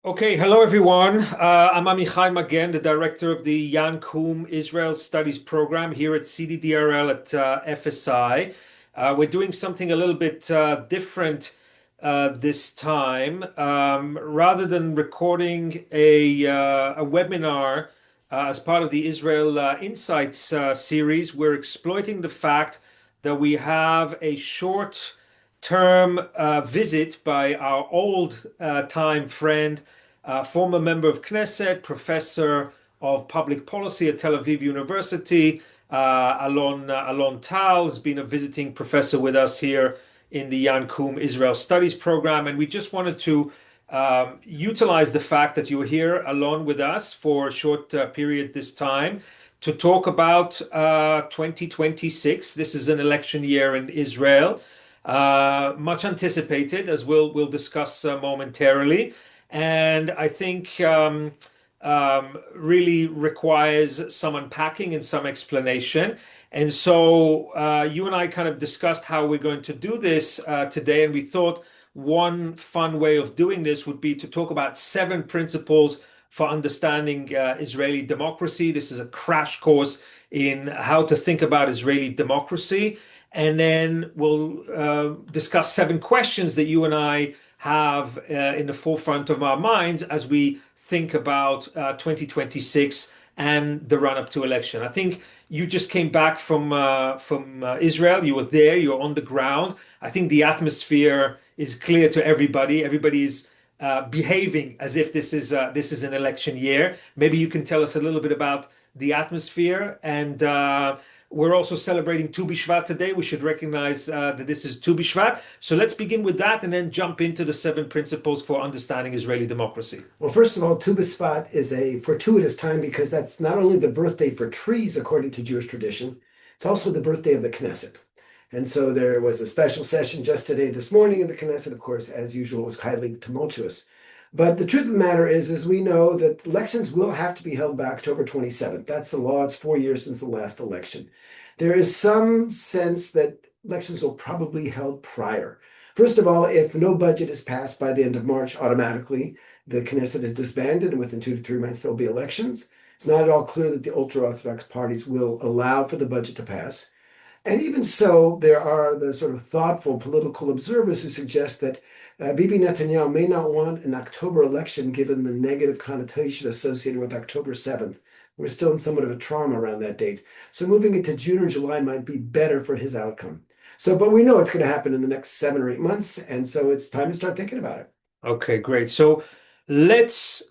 Okay, hello everyone. I'm Amichai Magen, the director of the Koum Israel Studies program here at CDDRL at FSI. We're doing something a little bit different this time. Rather than recording a webinar as part of the Israel Insights series, we're exploiting the fact that we have a short term visit by our old time friend, former member of Knesset, professor of public policy at Tel Aviv University. Alon Tal has been a visiting professor with us here in the Koum Israel Studies program. And we just wanted to utilize the fact that you're here along with us for a short period this time to talk about 2026. This is an election year in Israel. Much anticipated, as we'll discuss momentarily, and I think really requires some unpacking and some explanation. And so you and I kind of discussed how we're going to do this today, and we thought one fun way of doing this would be to talk about 7 principles for understanding Israeli democracy. This is a crash course in how to think about Israeli democracy. And then we'll discuss 7 questions that you and I have in the forefront of our minds as we think about 2026 and the run-up to election. I think you just came back from Israel. You were there. You're on the ground. I think the atmosphere is clear to everybody. Everybody is behaving as if this is an election year. Maybe you can tell us a little bit about the atmosphere. And we're also celebrating Tu B'Shvat today. We should recognize that this is Tu B'Shvat. So let's begin with that and then jump into the 7 principles for understanding Israeli democracy. Well, first of all, Tu B'Shvat is a fortuitous time because that's not only the birthday for trees, according to Jewish tradition, it's also the birthday of the Knesset. And so there was a special session just today, this morning in the Knesset. Of course, as usual, it was highly tumultuous. But the truth of the matter is we know that elections will have to be held by October 27th. That's the law. It's 4 years since the last election. There is some sense that elections will probably be held prior. First of all, if no budget is passed by the end of March, automatically the Knesset is disbanded, and within 2 to 3 months there'll be elections. It's not at all clear that the ultra-Orthodox parties will allow for the budget to pass. And even so, there are the sort of thoughtful political observers who suggest that Bibi Netanyahu may not want an October election given the negative connotation associated with October 7th. We're still in somewhat of a trauma around that date. So moving it to June or July might be better for his outcome. But we know it's going to happen in the next 7 or 8 months. And so it's time to start thinking about it. Okay, great. So let's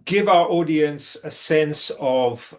give our audience a sense of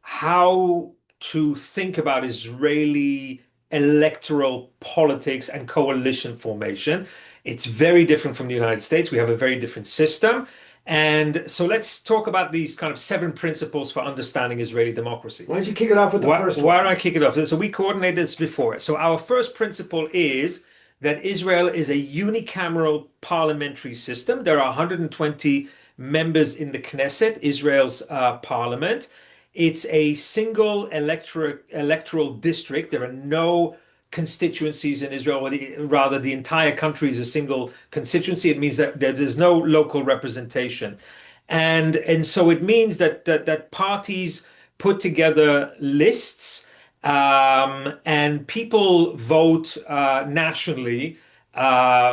how to think about Israeli electoral politics and coalition formation. It's very different from the United States. We have a very different system. And so let's talk about these kind of 7 principles for understanding Israeli democracy. Why don't you kick it off with the first one? Why don't I kick it off? So we coordinated this before. So our first principle is that Israel is a unicameral parliamentary system. There are 120 members in the Knesset, Israel's parliament. It's a single electoral district. There are no constituencies in Israel. Rather, the entire country is a single constituency. It means that there's no local representation. And so it means that parties put together lists and people vote nationally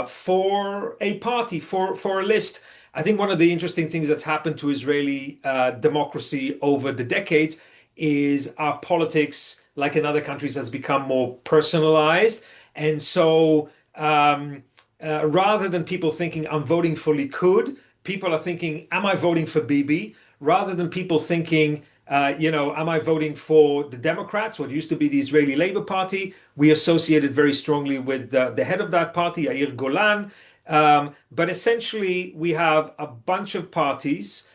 for a party, for a list. I think one of the interesting things that's happened to Israeli democracy over the decades is our politics, like in other countries, has become more personalized. And so rather than people thinking, I'm voting for Likud, people are thinking, am I voting for Bibi? Rather than people thinking, am I voting for the Democrats, what used to be the Israeli Labor Party? We associated very strongly with the head of that party, Yair Golan. But essentially, we have a bunch of parties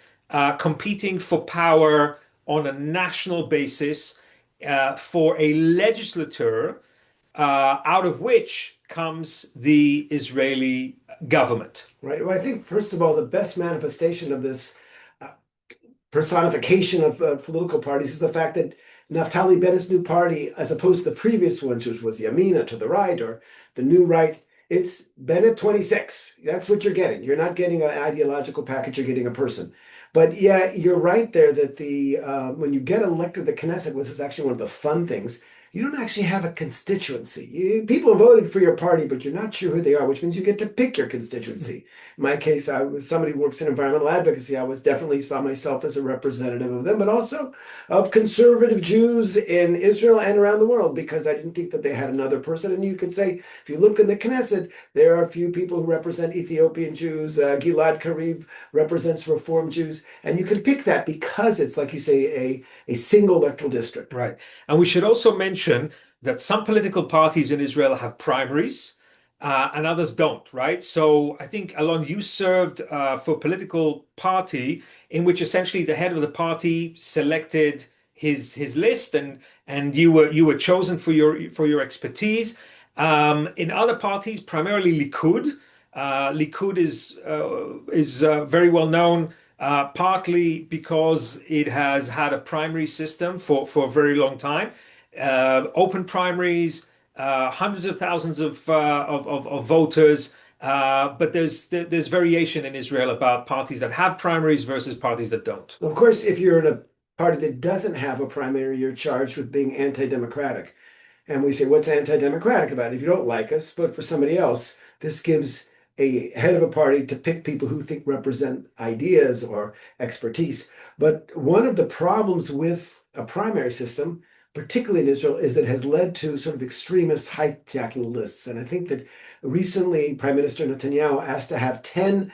competing for power on a national basis for a legislature, out of which comes the Israeli government. Right. Well, I think, first of all, the best manifestation of this personification of political parties is the fact that Naftali Bennett's new party, as opposed to the previous ones, which was Yamina to the right, or the New Right, It's Bennett 26. That's what you're getting. You're not getting an ideological package, you're getting a person. But yeah, you're right there that the when you get elected to the Knesset, which is actually one of the fun things, you don't actually have a constituency. People voted for your party, but you're not sure who they are, which means you get to pick your constituency. In my case, I was somebody who works in environmental advocacy. I was definitely saw myself as a representative of them, but also of conservative Jews in Israel and around the world, because I didn't think that they had another person. And you could say, if you look in the Knesset, there are a few people who represent Ethiopian Jews. Gilad Kariv represents Reform Jews. And you can pick that because it's, like you say, a single electoral district. Right. And we should also mention that some political parties in Israel have primaries and others don't, right? So I think, Alon, you served for a political party in which essentially the head of the party selected his list, and you were chosen for your expertise. In other parties, primarily Likud, Likud is very well known. Partly because it has had a primary system for a very long time, open primaries, hundreds of thousands of voters. But there's variation in Israel about parties that have primaries versus parties that don't. Of course, if you're in a party that doesn't have a primary, you're charged with being anti-democratic. And we say, what's anti-democratic about it? If you don't like us, vote for somebody else. This gives a head of a party to pick people who think represent ideas or expertise. But one of the problems with a primary system, particularly in Israel, is that it has led to sort of extremist hijacking lists. And I think that recently Prime Minister Netanyahu asked to have 10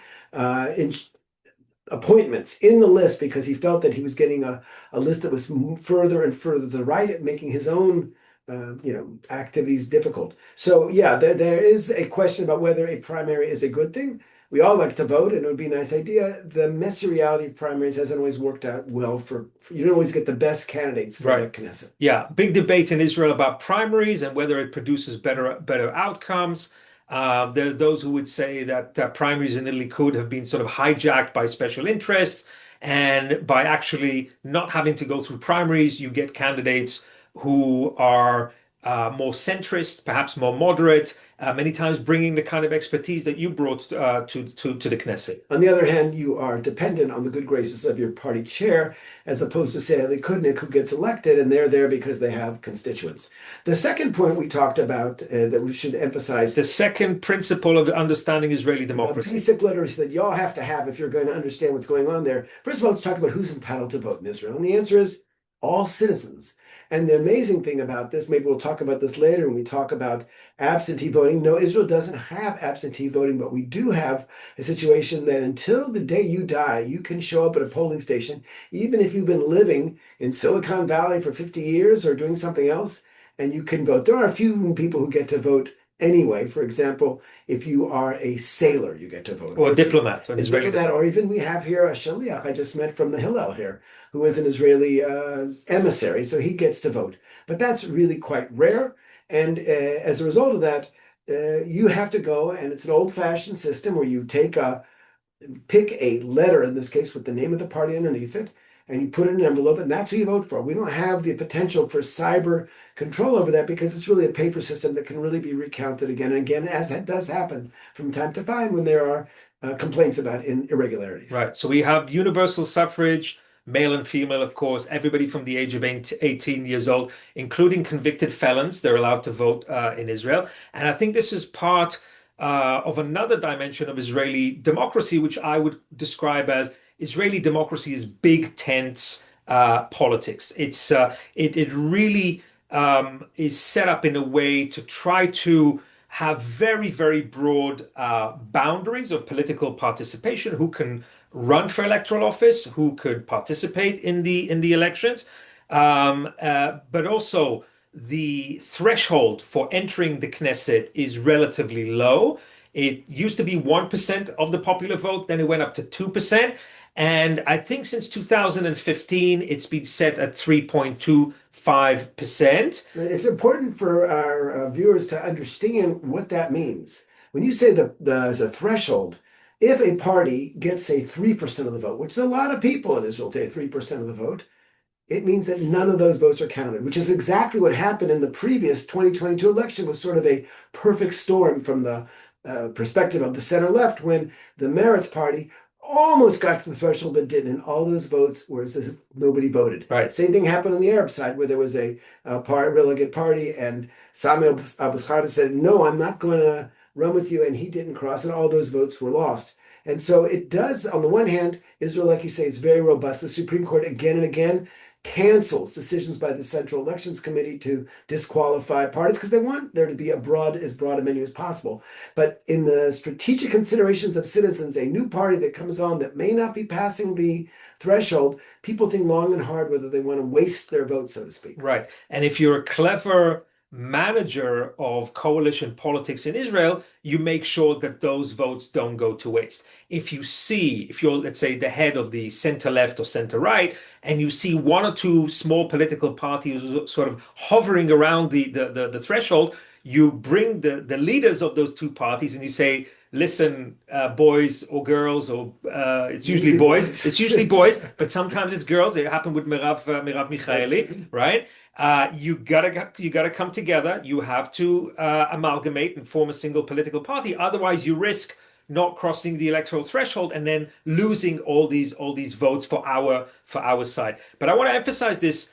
appointments in the list because he felt that he was getting a list that was further and further to the right, making his own activities difficult. So yeah, there is a question about whether a primary is a good thing. We all like to vote, and it would be a nice idea. The messy reality of primaries hasn't always worked out well for you don't always get the best candidates for the Knesset. Yeah, big debate in Israel about primaries and whether it produces better outcomes. There are those who would say that primaries in Italy could have been sort of hijacked by special interests, and by actually not having to go through primaries, you get candidates who are more centrist, perhaps more moderate, many times bringing the kind of expertise that you brought to the Knesset. On the other hand, you are dependent on the good graces of your party chair, as opposed to, say, a Likudnik who gets elected, and they're there because they have constituents. The second point we talked about that we should emphasize. The second principle of understanding Israeli democracy. Basic literacy that y'all have to have if you're going to understand what's going on there. First of all, let's talk about who's entitled to vote in Israel. And the answer is all citizens. And the amazing thing about this, maybe we'll talk about this later when we talk about absentee voting. No, Israel doesn't have absentee voting, but we do have a situation that until the day you die, you can show up at a polling station, even if you've been living in Silicon Valley for 50 years or doing something else, and you can vote. There are a few people who get to vote anyway. For example, if you are a sailor, you get to vote. Or a diplomat. An Israeli diplomat, or even we have here a shaliach I just met from the Hillel here, who is an Israeli emissary, so he gets to vote. But that's really quite rare. And as a result of that, you have to go, and it's an old-fashioned system where you pick a letter, in this case with the name of the party underneath it, and you put it in an envelope, and that's who you vote for. We don't have the potential for cyber control over that because it's really a paper system that can really be recounted again and again, as it does happen from time to time when there are complaints about irregularities. Right. So we have universal suffrage, male and female, of course, everybody from the age of 18 years old, including convicted felons. They're allowed to vote in Israel. And I think this is part of another dimension of Israeli democracy, which I would describe as Israeli democracy is big tents politics. It really is set up in a way to try to have very, very broad boundaries of political participation, who can run for electoral office, who could participate in the elections, but also the threshold for entering the Knesset is relatively low. It used to be 1% of the popular vote, then it went up to 2%. And I think since 2015, it's been set at 3.25%. It's important for our viewers to understand what that means. When you say there's a threshold, if a party gets, say, 3% of the vote, which is a lot of people in Israel take 3% of the vote, it means that none of those votes are counted, which is exactly what happened in the previous 2022 election. Was sort of a perfect storm from the perspective of the center left, when the Meretz party almost got to the threshold but didn't, and all those votes were as if nobody voted. Right. Same thing happened on the Arab side, where there was a relegate party, and Sami Abu Khader said, "No, I'm not going to run with you," and he didn't cross, and all those votes were lost. And so it does, on the one hand, Israel, like you say, is very robust. The Supreme Court again and again cancels decisions by the Central Elections Committee to disqualify parties because they want there to be as broad a menu as possible. But in the strategic considerations of citizens, a new party that comes on that may not be passing the threshold, people think long and hard whether they want to waste their vote, so to speak. Right. And if you're a clever manager of coalition politics in Israel, you make sure that those votes don't go to waste. If you're, let's say, the head of the center left or center right, and you see one or two small political parties sort of hovering around the threshold, you bring the leaders of those two parties and you say, listen, boys or girls, or it's usually boys. It's usually boys, but sometimes it's girls. It happened with Merav Michaeli, right? You gotta come together. You have to amalgamate and form a single political party. Otherwise, you risk not crossing the electoral threshold and then losing all these votes for our side. But I want to emphasize this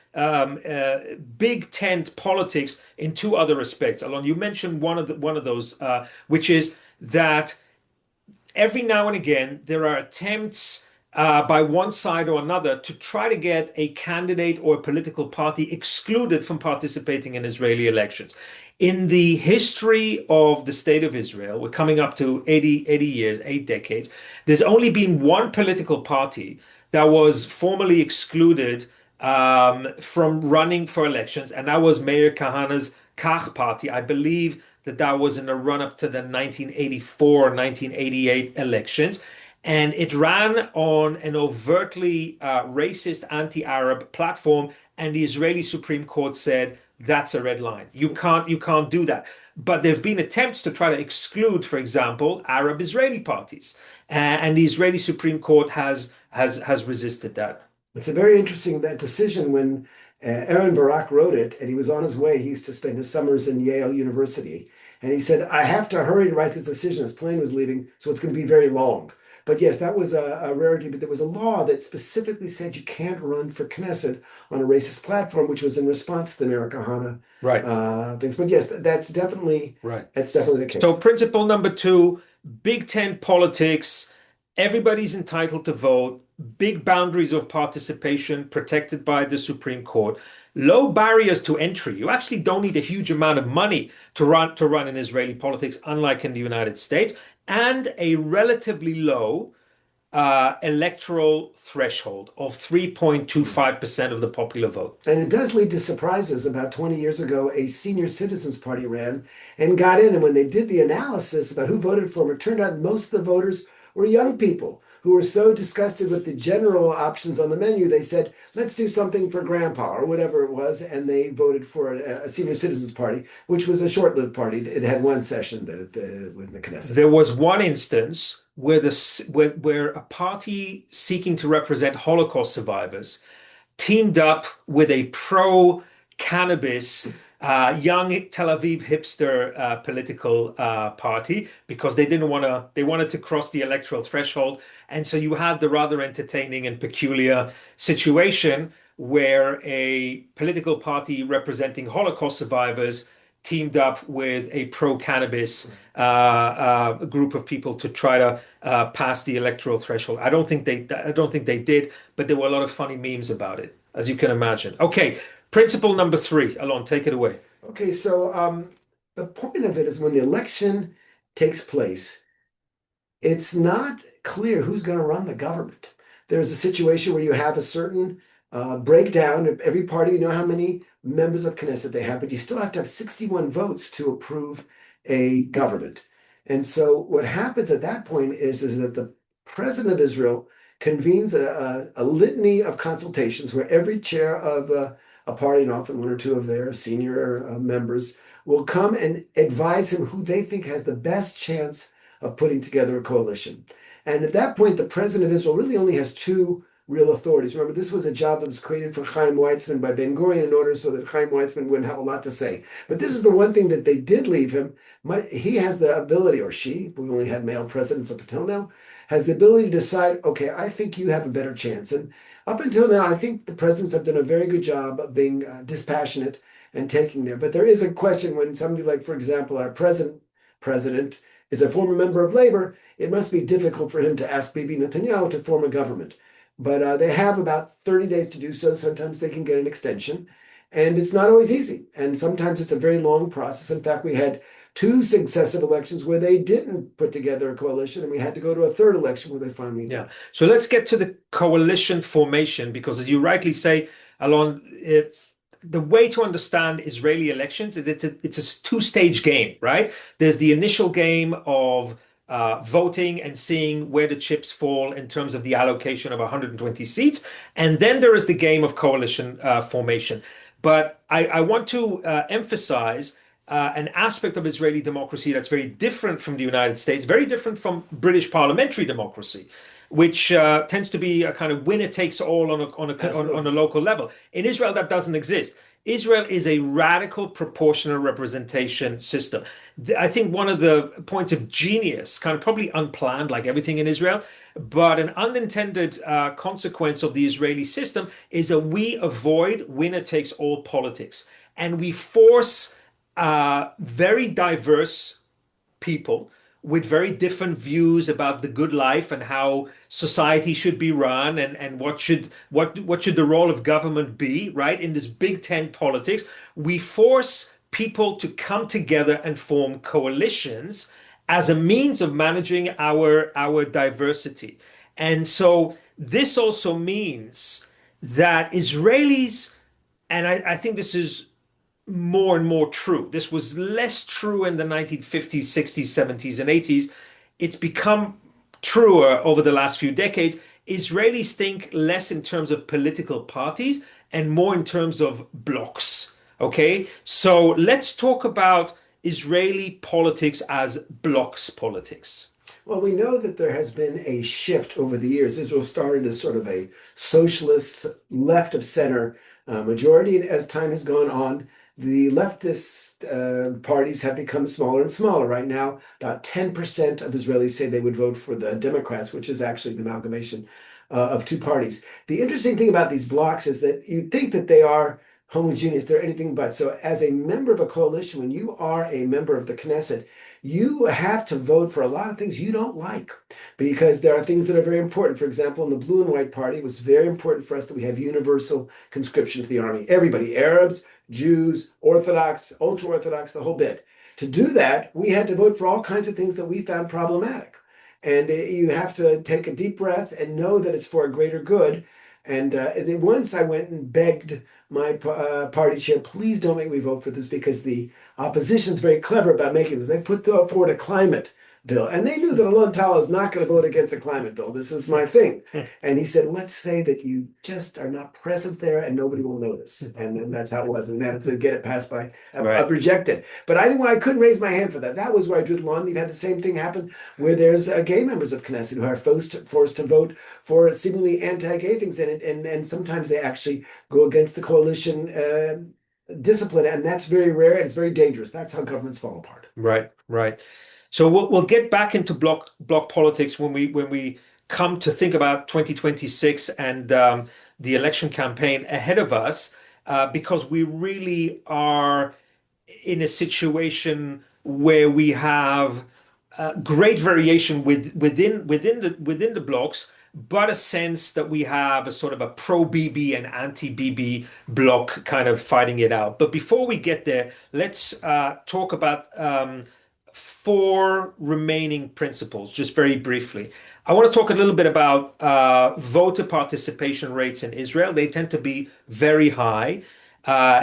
big tent politics in two other respects. Alon, you mentioned one of those, which is that every now and again there are attempts by one side or another to try to get a candidate or a political party excluded from participating in Israeli elections. In the history of the state of Israel, we're coming up to 80 years, 8 decades, there's only been one political party that was formally excluded from running for elections, and that was Meir Kahana's Kach party. I believe that was in the run-up to the 1984 1988 elections. And it ran on an overtly racist, anti-Arab platform, and the Israeli Supreme Court said that's a red line. You can't do that. But there have been attempts to try to exclude, for example, Arab Israeli parties, and the Israeli Supreme Court has resisted that. It's a very interesting that decision. When Aaron Barak wrote it, and he was on his way, he used to spend his summers in Yale University, and he said, "I have to hurry to write this decision. His plane was leaving, so it's going to be very long." But yes, that was a rarity. But there was a law that specifically said you can't run for Knesset on a racist platform, which was in response to the Meir Kahana things. But yes, that's definitely right. That's definitely the case. So principle number 2, Big Tent politics. Everybody's entitled to vote. Big boundaries of participation protected by the Supreme Court. Low barriers to entry. You actually don't need a huge amount of money to run in Israeli politics, unlike in the United States. And a relatively low electoral threshold of 3.25% of the popular vote. And it does lead to surprises. About 20 years ago, a senior citizens party ran and got in. And when they did the analysis about who voted for them, it turned out most of the voters were young people who were so disgusted with the general options on the menu, they said, let's do something for grandpa or whatever it was. And they voted for a senior citizens party, which was a short-lived party. It had one session with the Knesset. There was one instance where a party seeking to represent Holocaust survivors teamed up with a pro-cannabis young Tel Aviv hipster political party, because they wanted to cross the electoral threshold. And so you had the rather entertaining and peculiar situation where a political party representing Holocaust survivors teamed up with a pro-cannabis group of people to try to pass the electoral threshold. I don't think they did, but there were a lot of funny memes about it, as you can imagine. Okay, principle number 3. Alon, take it away. Okay, so the point of it is when the election takes place, it's not clear who's going to run the government. There's a situation where you have a certain breakdown of every party. You know how many members of Knesset they have, but you still have to have 61 votes to approve a government. And so what happens at that point is that the president of Israel convenes a litany of consultations where every chair of a party, and often one or two of their senior members, will come and advise him who they think has the best chance of putting together a coalition. And at that point, the president of Israel really only has two real authorities. Remember, this was a job that was created for Chaim Weizmann by Ben Gurion in order so that Chaim Weizmann wouldn't have a lot to say. But this is the one thing that they did leave him. He has the ability, or she, we've only had male presidents up until now, has the ability to decide, okay, I think you have a better chance. And up until now, I think the presidents have done a very good job of being dispassionate and taking there. But there is a question when somebody like, for example, our president is a former member of Labor, it must be difficult for him to ask Bibi Netanyahu to form a government. But they have about 30 days to do so. Sometimes they can get an extension. And it's not always easy. And sometimes it's a very long process. In fact, we had two successive elections where they didn't put together a coalition, and we had to go to a third election where they finally did. Yeah. So let's get to the coalition formation, because as you rightly say, Alon, the way to understand Israeli elections is it's a two-stage game, right? There's the initial game of voting and seeing where the chips fall in terms of the allocation of 120 seats. And then there is the game of coalition formation. But I want to emphasize an aspect of Israeli democracy that's very different from the United States, very different from British parliamentary democracy, which tends to be a kind of winner takes all on a local level. In Israel, that doesn't exist. Israel is a radical proportional representation system. I think one of the points of genius, kind of probably unplanned like everything in Israel, but an unintended consequence of the Israeli system is that we avoid winner takes all politics. And we force very diverse people with very different views about the good life and how society should be run and what should the role of government be, right? In this big tent politics, we force people to come together and form coalitions as a means of managing our diversity. And so this also means that Israelis, and I think this is more and more true. This was less true in the 1950s, 60s, 70s, and 80s. It's become truer over the last few decades. Israelis think less in terms of political parties and more in terms of blocks. Okay, so let's talk about Israeli politics as blocks politics. Well, we know that there has been a shift over the years. Israel started as sort of a socialist, left of center majority, and as time has gone on, the leftist parties have become smaller and smaller. Right now, about 10% of Israelis say they would vote for the Democrats, which is actually the amalgamation of two parties. The interesting thing about these blocs is that you think that they are homogeneous, they're anything but. So as a member of a coalition, when you are a member of the Knesset, you have to vote for a lot of things you don't like, because there are things that are very important. For example, in the blue and white party, it was very important for us that we have universal conscription to the army. Everybody, Arabs, Jews, Orthodox, ultra-Orthodox, the whole bit. To do that, we had to vote for all kinds of things that we found problematic. And you have to take a deep breath and know that it's for a greater good. And then once I went and begged my party chair, please don't make me vote for this, because the opposition is very clever about making this. They put forward a climate bill, and they knew that Alon Tal is not going to vote against a climate bill. This is my thing. And he said, let's say that you just are not present there and nobody will notice. And that's how it was. And then to get it passed by, rejected. But I couldn't raise my hand for that. That was where I drew the line. You've had the same thing happen where there's gay members of Knesset who are forced to vote for seemingly anti-gay things. And sometimes they actually go against the coalition discipline. And that's very rare and it's very dangerous. That's how governments fall apart. Right, right. So we'll get back into bloc politics when we come to think about 2026 and the election campaign ahead of us, because we really are in a situation where we have great variation within the blocs, but a sense that we have a sort of a pro-Bibi and anti-Bibi bloc kind of fighting it out. But before we get there, let's talk about four remaining principles, just very briefly. I want to talk a little bit about voter participation rates in Israel. They tend to be very high.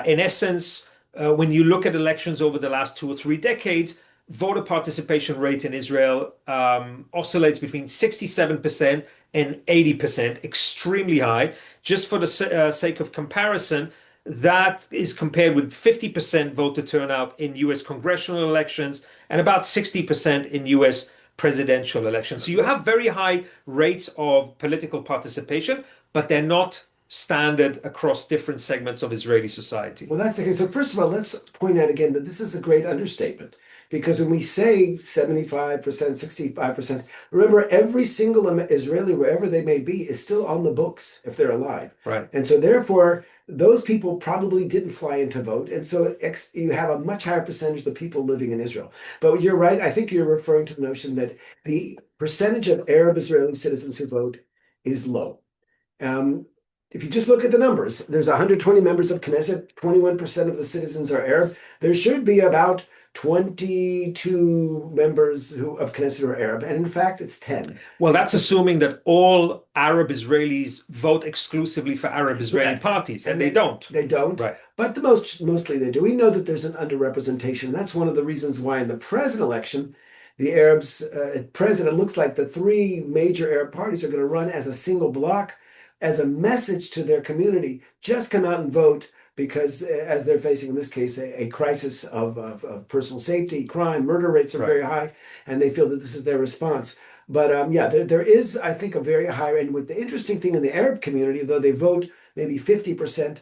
In essence, when you look at elections over the last 2 or 3 decades, voter participation rate in Israel oscillates between 67% and 80%, extremely high. Just for the sake of comparison, that is compared with 50% voter turnout in US congressional elections and about 60% in US presidential elections. So you have very high rates of political participation, but they're not standard across different segments of Israeli society. Well, that's okay. So first of all, let's point out again that this is a great understatement because when we say 75%, 65%, remember every single Israeli, wherever they may be, is still on the books if they're alive. Right. And so therefore, those people probably didn't fly in to vote. And so you have a much higher percentage of people living in Israel. But you're right. I think you're referring to the notion that the percentage of Arab Israeli citizens who vote is low. Um, if you just look at the numbers, there's 120 members of Knesset, 21% of the citizens are Arab. There should be about 22 members of Knesset who are Arab, and in fact, it's 10. Well, that's assuming that all Arab Israelis vote exclusively for Arab Israeli parties, and they don't. They don't. Right. But mostly they do. We know that there's an underrepresentation. That's one of the reasons why in the present election, the Arabs president looks like the three major Arab parties are going to run as a single bloc, as a message to their community. Just come out and vote because as they're facing in this case a crisis of personal safety, crime, murder rates are very high, and they feel that this is their response. But yeah, there is, I think, a very high end. With the interesting thing in the Arab community, though they vote maybe 50%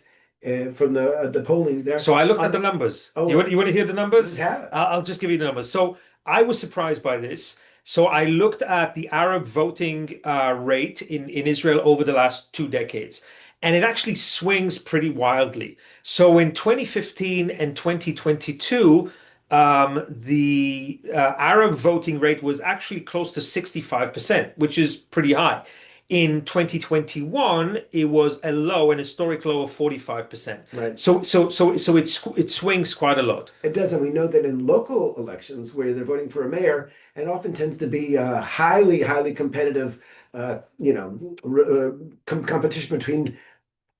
from the polling there. So I looked at the numbers. Oh, you want to hear the numbers? Just have it. I'll just give you the numbers. So I was surprised by this. So I looked at the Arab voting rate in Israel over the last 2 decades, and it actually swings pretty wildly. So in 2015 and 2022, the Arab voting rate was actually close to 65%, which is pretty high. In 2021, it was a historic low of 45%. Right. So it swings quite a lot. It does, and we know that in local elections where they're voting for a mayor, it often tends to be a highly competitive, competition between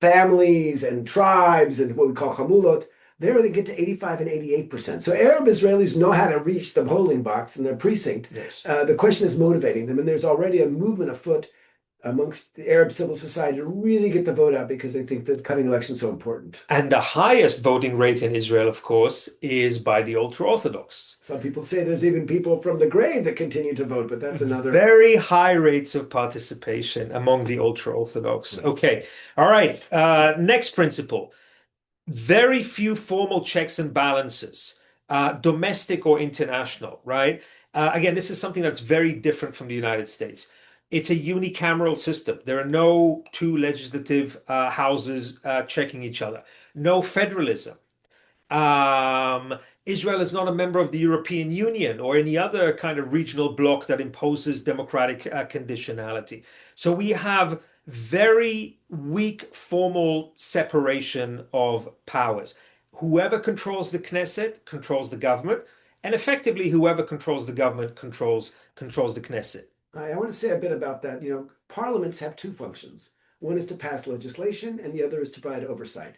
families and tribes and what we call hamulot. There they get to 85 and 88%. So Arab Israelis know how to reach the polling box in their precinct. Yes. The question is motivating them, and there's already a movement afoot amongst the Arab civil society to really get the vote out because they think the coming election is so important. And the highest voting rate in Israel, of course, is by the ultra-Orthodox. Some people say there's even people from the grave that continue to vote, but that's another. Very high rates of participation among the ultra-Orthodox. Right. Okay. All right. Next principle. Very few formal checks and balances, domestic or international, right? Again, this is something that's very different from the United States. It's a unicameral system. There are no two legislative houses checking each other. No federalism. Israel is not a member of the European Union or any other kind of regional bloc that imposes democratic conditionality. So we have very weak formal separation of powers. Whoever controls the Knesset controls the government, and effectively whoever controls the government controls the Knesset. I want to say a bit about that. Parliaments have two functions. One is to pass legislation, and the other is to provide oversight.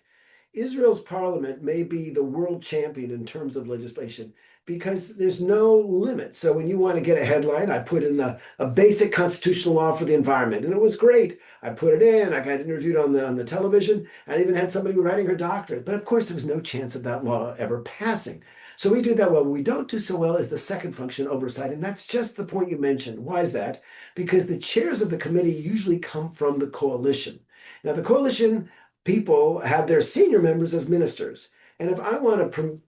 Israel's parliament may be the world champion in terms of legislation because there's no limit. So when you want to get a headline, I put in a basic constitutional law for the environment, and it was great. I put it in, I got interviewed on the television, and I even had somebody writing her doctorate. But of course, there was no chance of that law ever passing. So we do that well. What we don't do so well is the second function, oversight, and that's just the point you mentioned. Why is that? Because the chairs of the committee usually come from the coalition. Now, the coalition people have their senior members as ministers. And if I want to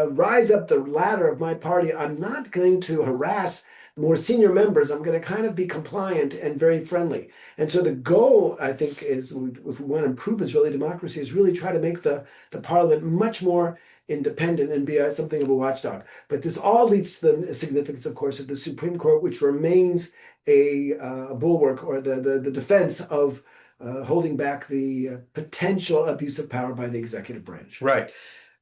rise up the ladder of my party, I'm not going to harass more senior members. I'm going to kind of be compliant and very friendly. And so the goal, I think, is if we want to improve Israeli democracy, is really try to make the parliament much more independent and be something of a watchdog. But this all leads to the significance, of course, of the Supreme Court, which remains a bulwark or the defense of holding back the potential abuse of power by the executive branch. Right.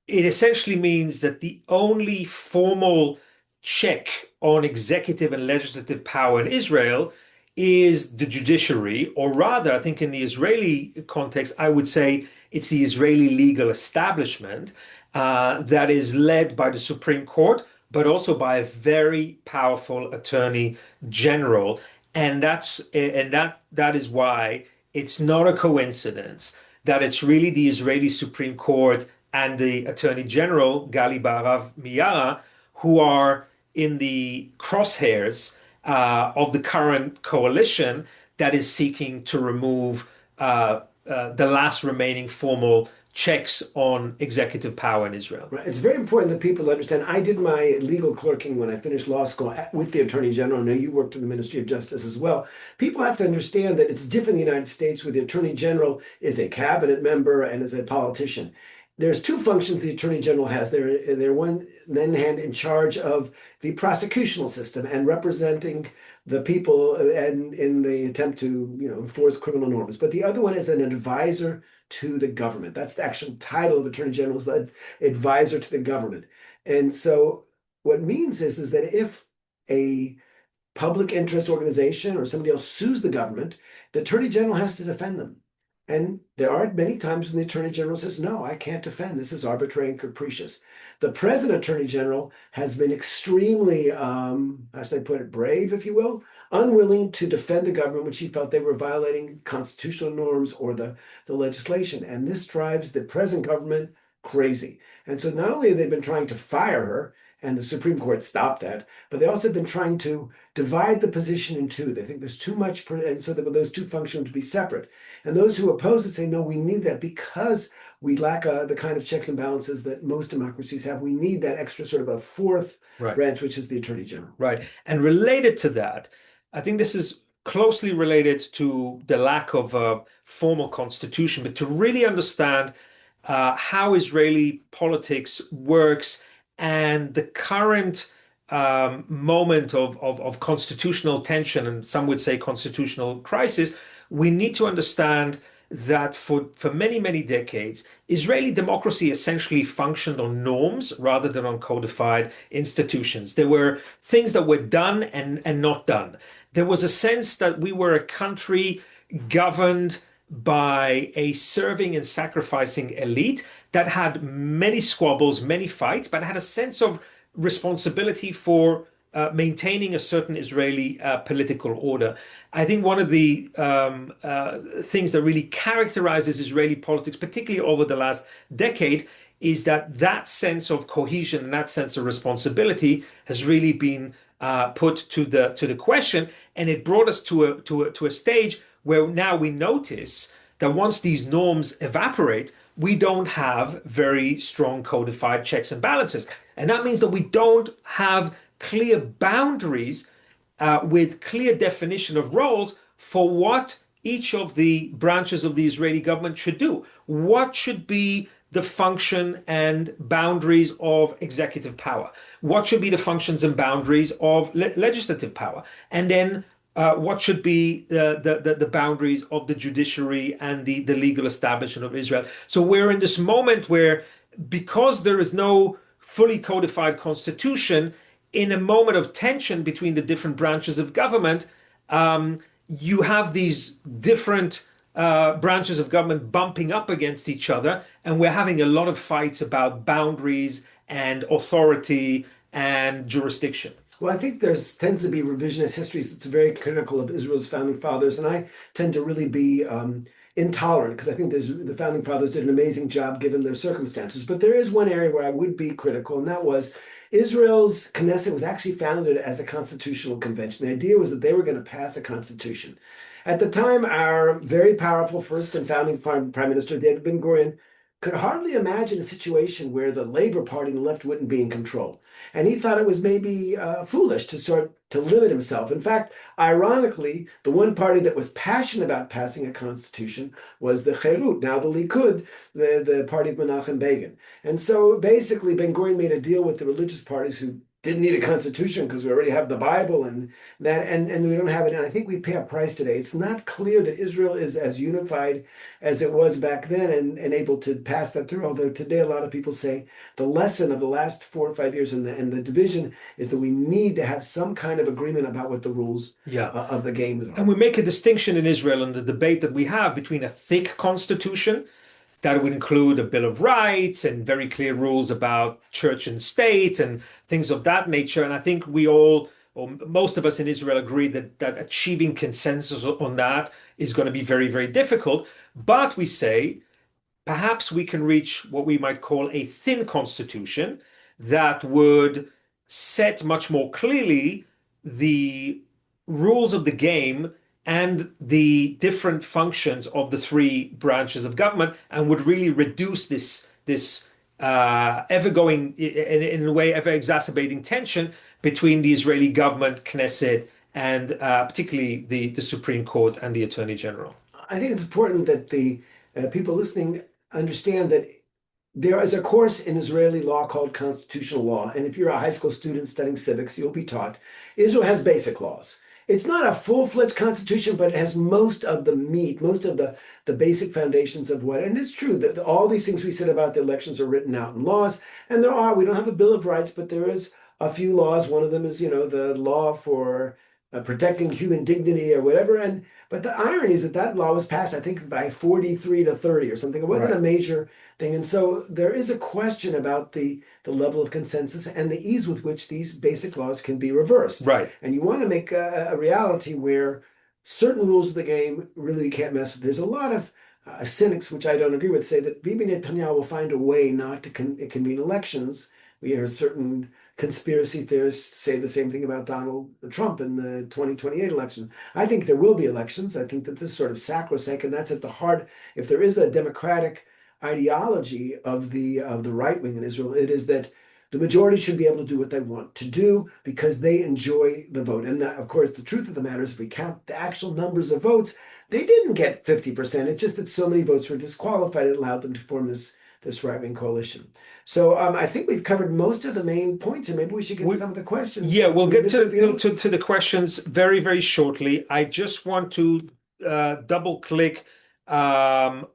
It essentially means that the only formal check on executive and legislative power in Israel is the judiciary, or rather, I think in the Israeli context, I would say it's the Israeli legal establishment that is led by the Supreme Court, but also by a very powerful attorney general. And that is why it's not a coincidence that it's really the Israeli Supreme Court and the Attorney General, Gali Baharav Miara, who are in the crosshairs of the current coalition that is seeking to remove the last remaining formal checks on executive power in Israel. Right. It's very important that people understand. I did my legal clerking when I finished law school with the Attorney General. I know you worked in the Ministry of Justice as well. People have to understand that it's different in the United States, where the Attorney General is a cabinet member and is a politician. There's two functions the Attorney General has. They're one hand in charge of the prosecutional system and representing the people and in the attempt to, enforce criminal norms. But the other one is an advisor to the government. That's the actual title of Attorney General, is the advisor to the government. And so what it means is that if a public interest organization or somebody else sues the government, the Attorney General has to defend them. And there are many times when the Attorney General says, no, I can't defend. This is arbitrary and capricious. The present Attorney General has been extremely, how should I put it, brave, if you will, unwilling to defend the government when she felt they were violating constitutional norms or the legislation. And this drives the present government crazy. And so not only have they been trying to fire her, and the Supreme Court stopped that, but they also have been trying to divide the position in two. They think there's too much, and so that those two functions to be separate. And those who oppose it say, no, we need that because we lack the kind of checks and balances that most democracies have. We need that extra sort of a fourth branch, which is the Attorney General. Right. And related to that, I think this is closely related to the lack of a formal constitution, but to really understand how Israeli politics works and the current moment of constitutional tension, and some would say constitutional crisis, we need to understand that for many, many decades, Israeli democracy essentially functioned on norms rather than on codified institutions. There were things that were done and not done. There was a sense that we were a country governed by a serving and sacrificing elite that had many squabbles, many fights, but had a sense of responsibility for maintaining a certain Israeli political order. I think one of the things that really characterizes Israeli politics, particularly over the last decade, is that sense of cohesion and that sense of responsibility has really been put to the question, and it brought us to a stage where now we notice that once these norms evaporate, we don't have very strong codified checks and balances. And that means that we don't have clear boundaries with clear definition of roles for what each of the branches of the Israeli government should do. What should be the function and boundaries of executive power? What should be the functions and boundaries of legislative power? And then what should be the boundaries of the judiciary and the legal establishment of Israel? So we're in this moment where, because there is no fully codified constitution, in a moment of tension between the different branches of government, you have these different branches of government bumping up against each other, and we're having a lot of fights about boundaries and authority and jurisdiction. Well, I think tends to be revisionist histories that's very critical of Israel's founding fathers, and I tend to really be intolerant because I think the founding fathers did an amazing job given their circumstances. But there is one area where I would be critical, and that was Israel's Knesset was actually founded as a constitutional convention. The idea was that they were going to pass a constitution. At the time, our very powerful first and founding Prime Minister, David Ben-Gurion, could hardly imagine a situation where the Labor Party and the left wouldn't be in control. And he thought it was maybe foolish to limit himself. In fact, ironically, the one party that was passionate about passing a constitution was the Cherut, now the Likud, the party of Menachem Begin. And so basically, Ben-Gurion made a deal with the religious parties who didn't need a constitution because we already have the Bible and that, and we don't have it. And I think we pay a price today. It's not clear that Israel is as unified as it was back then and able to pass that through. Although today a lot of people say the lesson of the last 4 or 5 years and the division is that we need to have some kind of agreement about what the rules of the game are. And we make a distinction in Israel in the debate that we have between a thick constitution that would include a Bill of Rights and very clear rules about church and state and things of that nature. And I think we all, or most of us in Israel, agree that achieving consensus on that is going to be very, very difficult. But we say, perhaps we can reach what we might call a thin constitution that would set much more clearly the rules of the game and the different functions of the three branches of government, and would really reduce this ever going in a way ever exacerbating tension between the Israeli government, Knesset, and particularly the Supreme Court and the Attorney General. I think it's important that the people listening understand that there is a course in Israeli law called constitutional law. And if you're a high school student studying civics, you'll be taught Israel has basic laws. It's not a full-fledged constitution, but it has most of the meat, most of the basic foundations of what. And it's true that all these things we said about the elections are written out in laws. And we don't have a Bill of Rights, but there is a few laws. One of them is, the law for protecting human dignity or whatever. But the irony is that law was passed, I think, by 43 to 30 or something. It wasn't a major thing. And so there is a question about the level of consensus and the ease with which these basic laws can be reversed. Right. And you want to make a reality where certain rules of the game really you can't mess with. There's a lot of cynics, which I don't agree with, say that Bibi Netanyahu will find a way not to convene elections. We hear certain conspiracy theorists say the same thing about Donald Trump in the 2028 election. I think there will be elections. I think that this is sort of sacrosanct, and that's at the heart. If there is a democratic ideology of the right wing in Israel, it is that the majority should be able to do what they want to do because they enjoy the vote. And that, of course, the truth of the matter is, if we count the actual numbers of votes, they didn't get 50%. It's just that so many votes were disqualified. It allowed them to form this right-wing coalition. So I think we've covered most of the main points, and maybe we should get to some of the questions. Yeah, we'll get to the questions very, very shortly. I just want to double click on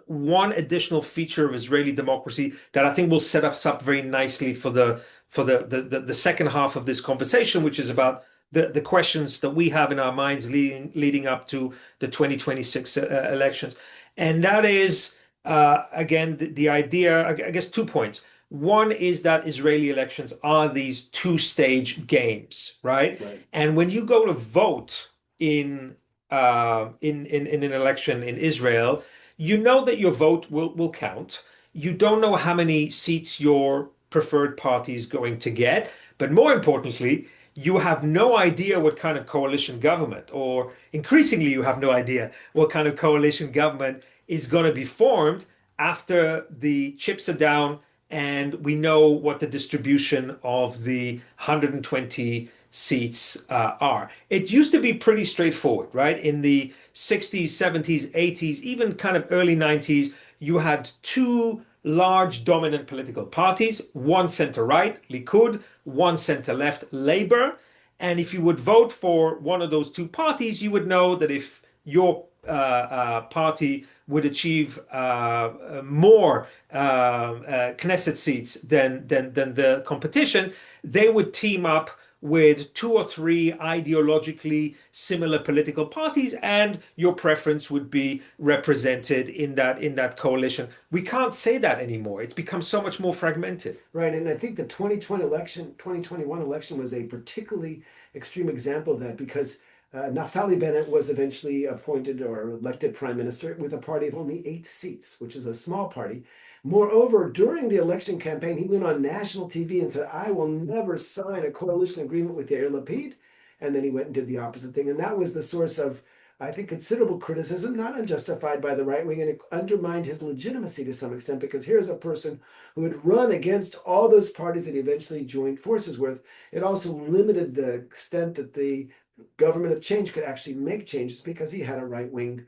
one additional feature of Israeli democracy that I think will set us up very nicely for the second half of this conversation, which is about the questions that we have in our minds leading up to the 2026 elections. And that is, again, the idea, I guess 2 points. One is that Israeli elections are these two-stage games, right? And when you go to vote in an election in Israel, you know that your vote will count. You don't know how many seats your preferred party is going to get, but more importantly, you have no idea what kind of coalition government, or increasingly you have no idea what kind of coalition government is going to be formed after the chips are down and we know what the distribution of the 120 seats are. It used to be pretty straightforward, right? In the 60s, 70s, 80s, even kind of early 90s, you had two large dominant political parties, one center-right, Likud, one center-left, Labour. And if you would vote for one of those two parties, you would know that if your party would achieve more Knesset seats than the competition, they would team up with two or three ideologically similar political parties, and your preference would be represented in that coalition. We can't say that anymore. It's become so much more fragmented. Right, and I think the 2021 election was a particularly extreme example of that, because Naftali Bennett was eventually appointed or elected prime minister with a party of only 8 seats, which is a small party. Moreover, during the election campaign, he went on national TV and said, "I will never sign a coalition agreement with Yair Lapid." And then he went and did the opposite thing. And that was the source of, I think, considerable criticism, not unjustified by the right wing, and it undermined his legitimacy to some extent, because here's a person who had run against all those parties that he eventually joined forces with. It also limited the extent that the government of change could actually make changes, because he had a right-wing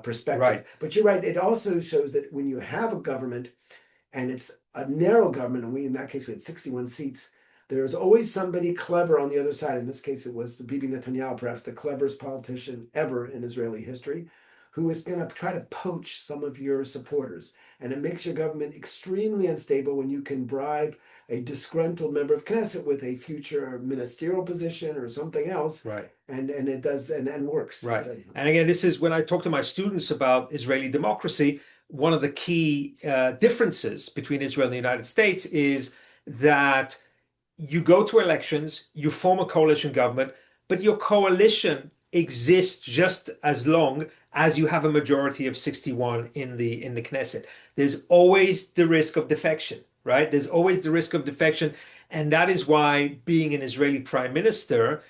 perspective. Right. But you're right, it also shows that when you have a government and it's a narrow government, and in that case we had 61 seats, there's always somebody clever on the other side. In this case, it was Bibi Netanyahu, perhaps the cleverest politician ever in Israeli history, who is going to try to poach some of your supporters. And it makes your government extremely unstable when you can bribe a disgruntled member of Knesset with a future ministerial position or something else. Right. And it does and works. Right. So, and again, this is when I talk to my students about Israeli democracy, one of the key differences between Israel and the United States is that you go to elections, you form a coalition government, but your coalition exists just as long as you have a majority of 61 in the Knesset. There's always the risk of defection, right? There's always the risk of defection. And that is why being an Israeli prime minister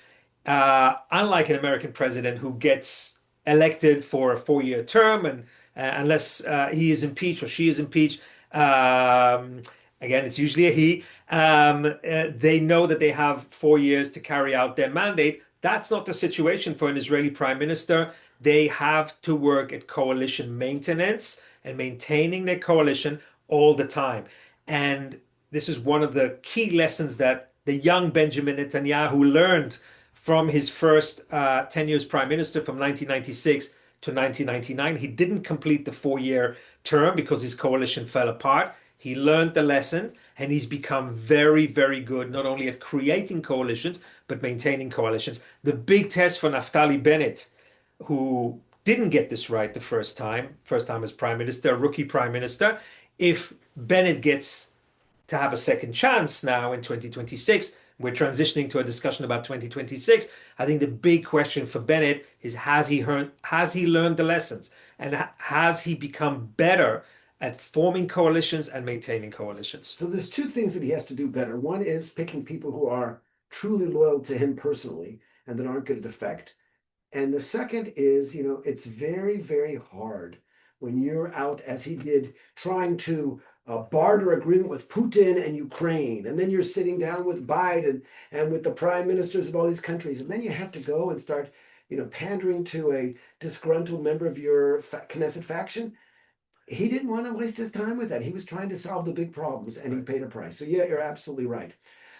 unlike an American president who gets elected for a 4-year term, and unless he is impeached or she is impeached, um, again, it's usually a he, they know that they have 4 years to carry out their mandate. That's not the situation for an Israeli prime minister. They have to work at coalition maintenance and maintaining their coalition all the time. And this is one of the key lessons that the young Benjamin Netanyahu learned from his first 10 years prime minister from 1996 to 1999. He didn't complete the 4-year term because his coalition fell apart. He learned the lesson and he's become very, very good, not only at creating coalitions, but maintaining coalitions. The big test for Naftali Bennett, who didn't get this right the first time as prime minister, rookie prime minister. If Bennett gets to have a second chance now in 2026, we're transitioning to a discussion about 2026. I think the big question for Bennett is has he learned the lessons, and has he become better at forming coalitions and maintaining coalitions? So there's two things that he has to do better. One is picking people who are truly loyal to him personally and that aren't going to defect. And the second is, it's very, very hard when you're out, as he did, trying to barter agreement with Putin and Ukraine. And then you're sitting down with Biden and with the prime ministers of all these countries. And then you have to go and start, pandering to a disgruntled member of your Knesset faction. He didn't want to waste his time with that. He was trying to solve the big problems and he paid a price. So yeah, you're absolutely right.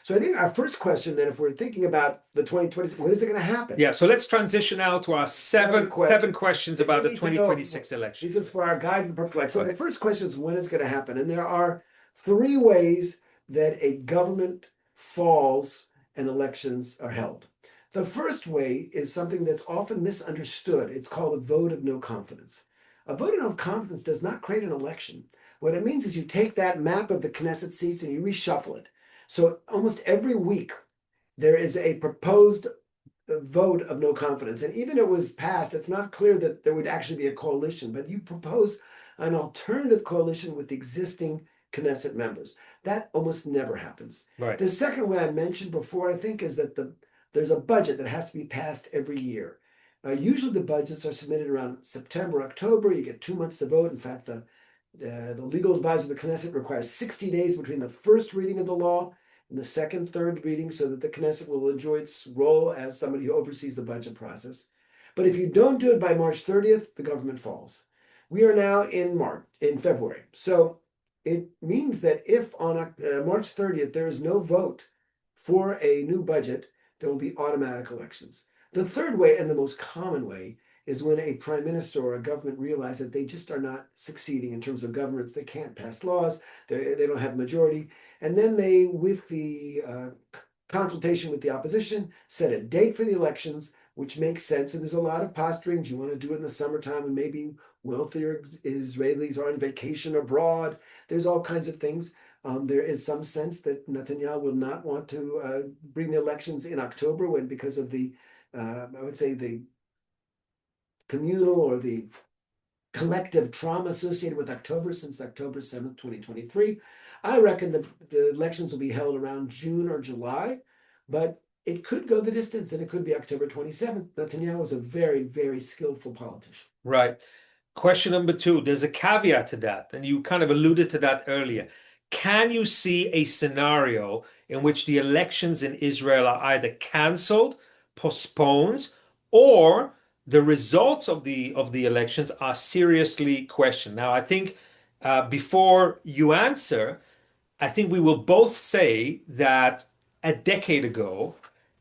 So I think our first question then, if we're thinking about the 2026, when is it going to happen? Yeah, so let's transition now to our seven questions about the 2026 election. This is for our guide and Perplexed. So the first question is when is it going to happen? And there are 3 ways that a government falls and elections are held. The first way is something that's often misunderstood. It's called a vote of no confidence. A vote of no confidence does not create an election. What it means is you take that map of the Knesset seats and you reshuffle it. So almost every week, there is a proposed vote of no confidence. And even if it was passed, it's not clear that there would actually be a coalition, but you propose an alternative coalition with the existing Knesset members. That almost never happens. Right. The second way I mentioned before, I think, is that there's a budget that has to be passed every year. Usually the budgets are submitted around September, October. You get 2 months to vote. In fact, the legal advisor of the Knesset requires 60 days between the first reading of the law and the second, third reading so that the Knesset will enjoy its role as somebody who oversees the budget process. But if you don't do it by March 30th, the government falls. We are now in February. So it means that if on March 30th there is no vote for a new budget, there will be automatic elections. The third way, and the most common way, is when a prime minister or a government realize that they just are not succeeding in terms of governance. They can't pass laws. They don't have majority. And then they, with the consultation with the opposition, set a date for the elections, which makes sense. And there's a lot of posturing. Do you want to do it in the summertime when maybe wealthier Israelis are on vacation abroad? There's all kinds of things. There is some sense that Netanyahu will not want to bring the elections in October because of the, I would say, the communal or the collective trauma associated with October since October 7th, 2023. I reckon the elections will be held around June or July, but it could go the distance and it could be October 27th. Netanyahu is a very, very skillful politician. Right. Question number 2, there's a caveat to that, and you kind of alluded to that earlier. Can you see a scenario in which the elections in Israel are either canceled, postponed, or the results of the elections are seriously questioned? Now, I think before you answer, I think we will both say that a decade ago,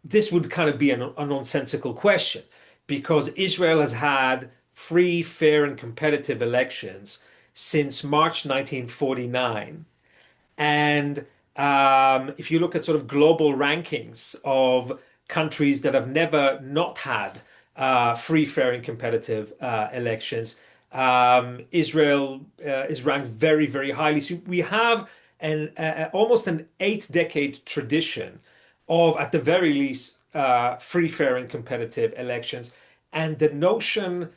this would kind of be a nonsensical question because Israel has had free, fair, and competitive elections since March 1949. And if you look at sort of global rankings of countries that have never not had free, fair, and competitive elections, Israel is ranked very, very highly. So we have almost an 8-decade tradition of, at the very least, free, fair, and competitive elections. And the notion,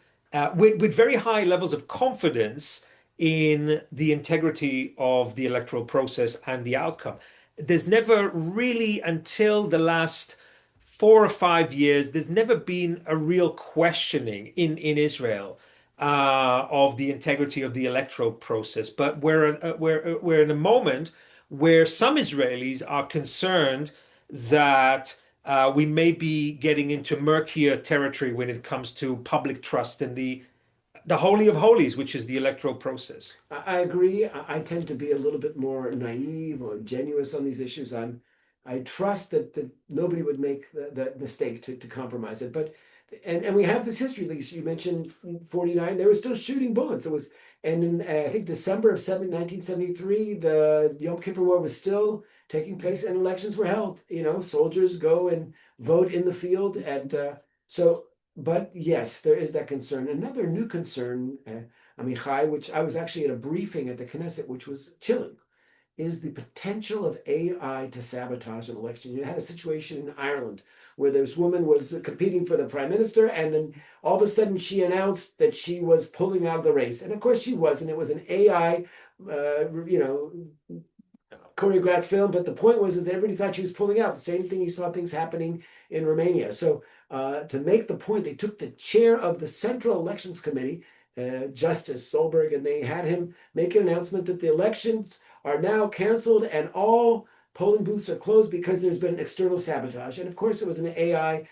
with very high levels of confidence in the integrity of the electoral process and the outcome. There's never really, until the last 4 or 5 years, there's never been a real questioning in Israel of the integrity of the electoral process. But we're in a moment where some Israelis are concerned that we may be getting into murkier territory when it comes to public trust in the Holy of Holies, which is the electoral process. I agree. I tend to be a little bit more naive or ingenuous on these issues. I trust that nobody would make the mistake to compromise it. But and we have this history, Lisa. You mentioned 49. They were still shooting bullets. It was, and in I think December of 1973, the Yom Kippur War was still taking place, and elections were held. You know, soldiers go and vote in the field, and so. But yes, there is that concern. Another new concern, Amichai, which I was actually at a briefing at the Knesset, which was chilling, is the potential of AI to sabotage an election. You had a situation in Ireland where this woman was competing for the prime minister, and then all of a sudden she announced that she was pulling out of the race. And of course she wasn't. It was an AI, choreographed film. But the point was is that everybody thought she was pulling out. The same thing, you saw things happening in Romania. So to make the point, they took the chair of the Central Elections Committee, Justice Solberg, and they had him make an announcement that the elections are now canceled and all polling booths are closed because there's been external sabotage. And of course, it was an AI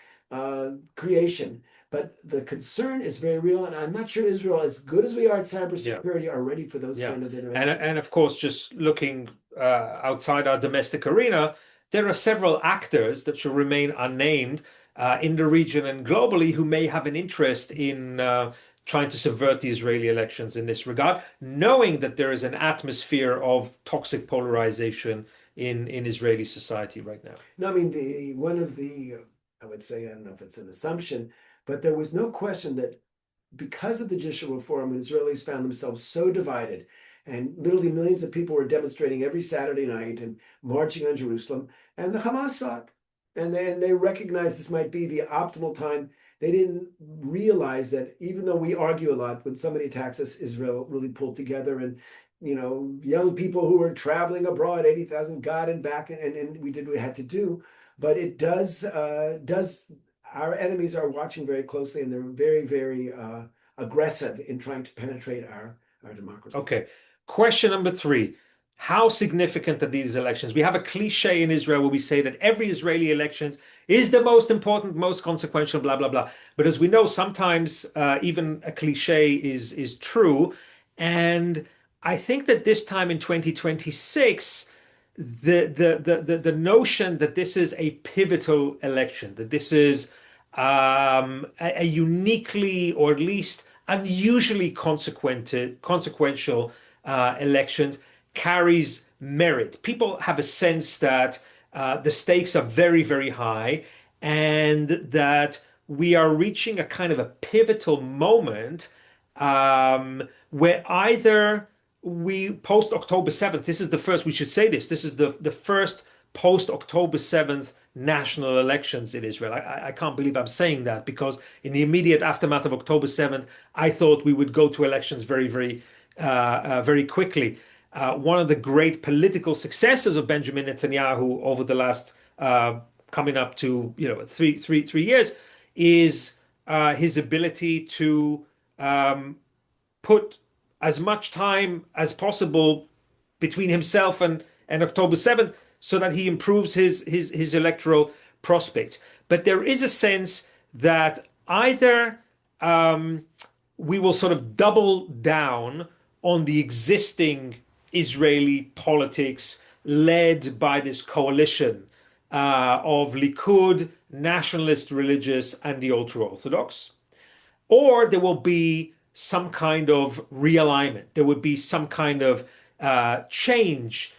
creation. But the concern is very real, and I'm not sure Israel, as good as we are at cybersecurity, are ready for those kind of interventions. And of course, just looking outside our domestic arena, there are several actors that should remain unnamed in the region and globally who may have an interest in trying to subvert the Israeli elections in this regard, knowing that there is an atmosphere of toxic polarization in Israeli society right now. No, I mean, one of the, I would say, I don't know if it's an assumption, but there was no question that because of the judicial reform, when Israelis found themselves so divided, and literally millions of people were demonstrating every Saturday night and marching on Jerusalem, and the Hamas saw it. And then they recognized this might be the optimal time. They didn't realize that even though we argue a lot, when somebody attacks us, Israel really pulled together. And, you know, young people who were traveling abroad, 80,000 got and back, and we did what we had to do. But it does, our enemies are watching very closely, and they're very, very aggressive in trying to penetrate our democracy. Okay. Question number 3. How significant are these elections? We have a cliche in Israel where we say that every Israeli elections is the most important, most consequential, blah, blah, blah. But as we know, sometimes even a cliche is true. And I think that this time in 2026, the notion that this is a pivotal election, that this is a uniquely or at least unusually consequential elections carries merit. People have a sense that the stakes are very, very high and that we are reaching a kind of a pivotal moment where either we post October 7th, this is the first, we should say this is the first post October 7th national elections in Israel. I can't believe I'm saying that because in the immediate aftermath of October 7th, I thought we would go to elections very, very quickly. One of the great political successes of Benjamin Netanyahu over the last coming up to 3 years is his ability to put as much time as possible between himself and October 7th so that he improves his electoral prospects. But there is a sense that either we will sort of double down on the existing Israeli politics led by this coalition of Likud, nationalist, religious, and the ultra-Orthodox, or there will be some kind of realignment. There would be some kind of change